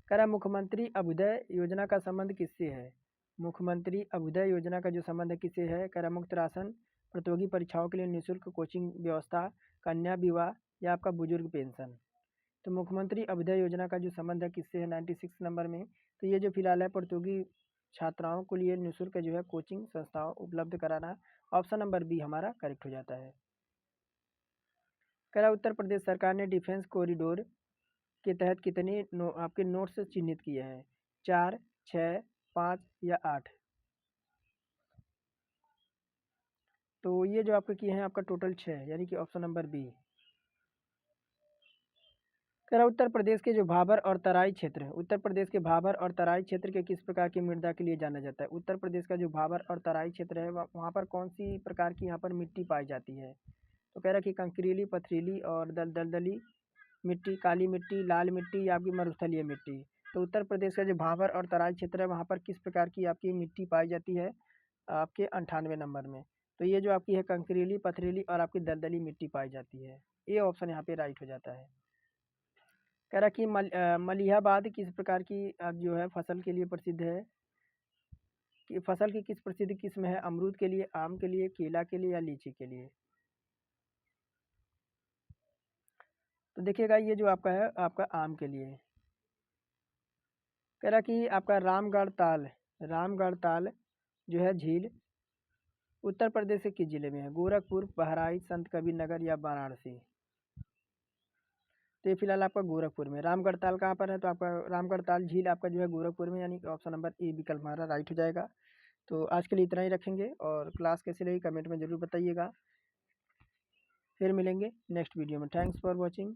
कह रहा मुख्यमंत्री अभ्युदय योजना का संबंध किससे है? मुख्यमंत्री अभ्युदय योजना का जो संबंध है किससे है? कह रहा मुक्त राशन, प्रतियोगी परीक्षाओं के लिए निःशुल्क कोचिंग व्यवस्था, कन्या विवाह या आपका बुजुर्ग पेंशन? तो मुख्यमंत्री अभ्युदय योजना का जो संबंध है किससे है 96 नंबर में? तो ये जो फिलहाल है प्रतियोगी छात्राओं के लिए निःशुल्क जो है कोचिंग संस्थाओं उपलब्ध कराना। ऑप्शन नंबर बी हमारा करेक्ट हो जाता है। कह रहा उत्तर प्रदेश सरकार ने डिफेंस कॉरिडोर के तहत कितने आपके नोट्स चिन्हित किए हैं? 4, 6, 5 या 8? तो ये जो आपके किए हैं आपका टोटल 6, यानी कि ऑप्शन नंबर बी। कह रहा उत्तर प्रदेश के जो भाबर और तराई क्षेत्र है, उत्तर प्रदेश के भाबर और तराई क्षेत्र के किस प्रकार की मृदा के लिए जाना जाता है? उत्तर प्रदेश का जो भाबर और तराई क्षेत्र है वहाँ पर कौन सी प्रकार की यहाँ पर मिट्टी पाई जाती है? तो कह रहा कि कंकरीली, पथरीली और दलदली मिट्टी, काली मिट्टी, लाल मिट्टी या आपकी मरुस्थलीय मिट्टी? तो उत्तर प्रदेश का जो भाबर और तराई क्षेत्र है वहाँ पर किस प्रकार की आपकी मिट्टी पाई जाती है? आपके 98 नंबर में। तो ये जो आपकी है कंकरीली, पथरीली और आपकी दलदली मिट्टी पाई जाती है। ये ऑप्शन यहाँ पे राइट हो जाता है। कह रहा कि मलिहाबाद किस प्रकार की जो है फसल के लिए प्रसिद्ध है? कि फसल की किस प्रसिद्ध किस्म है? अमरूद के लिए, आम के लिए, केला के लिए या लीची के लिए? तो देखिएगा ये जो आपका है आपका आम के लिए। कह रहा कि आपका रामगढ़ ताल जो है झील उत्तर प्रदेश के किस जिले में है? गोरखपुर, बहराइच, संत कबीर नगर या वाराणसी? तो ये फिलहाल आपका गोरखपुर में। रामगढ़ ताल कहाँ पर है? तो आपका रामगढ़ ताल झील आपका जो है गोरखपुर में, यानी कि ऑप्शन नंबर ए विकल्प हमारा राइट हो जाएगा। तो आज के लिए इतना ही रखेंगे, और क्लास कैसी रही कमेंट में ज़रूर बताइएगा। फिर मिलेंगे नेक्स्ट वीडियो में। Thanks for watching.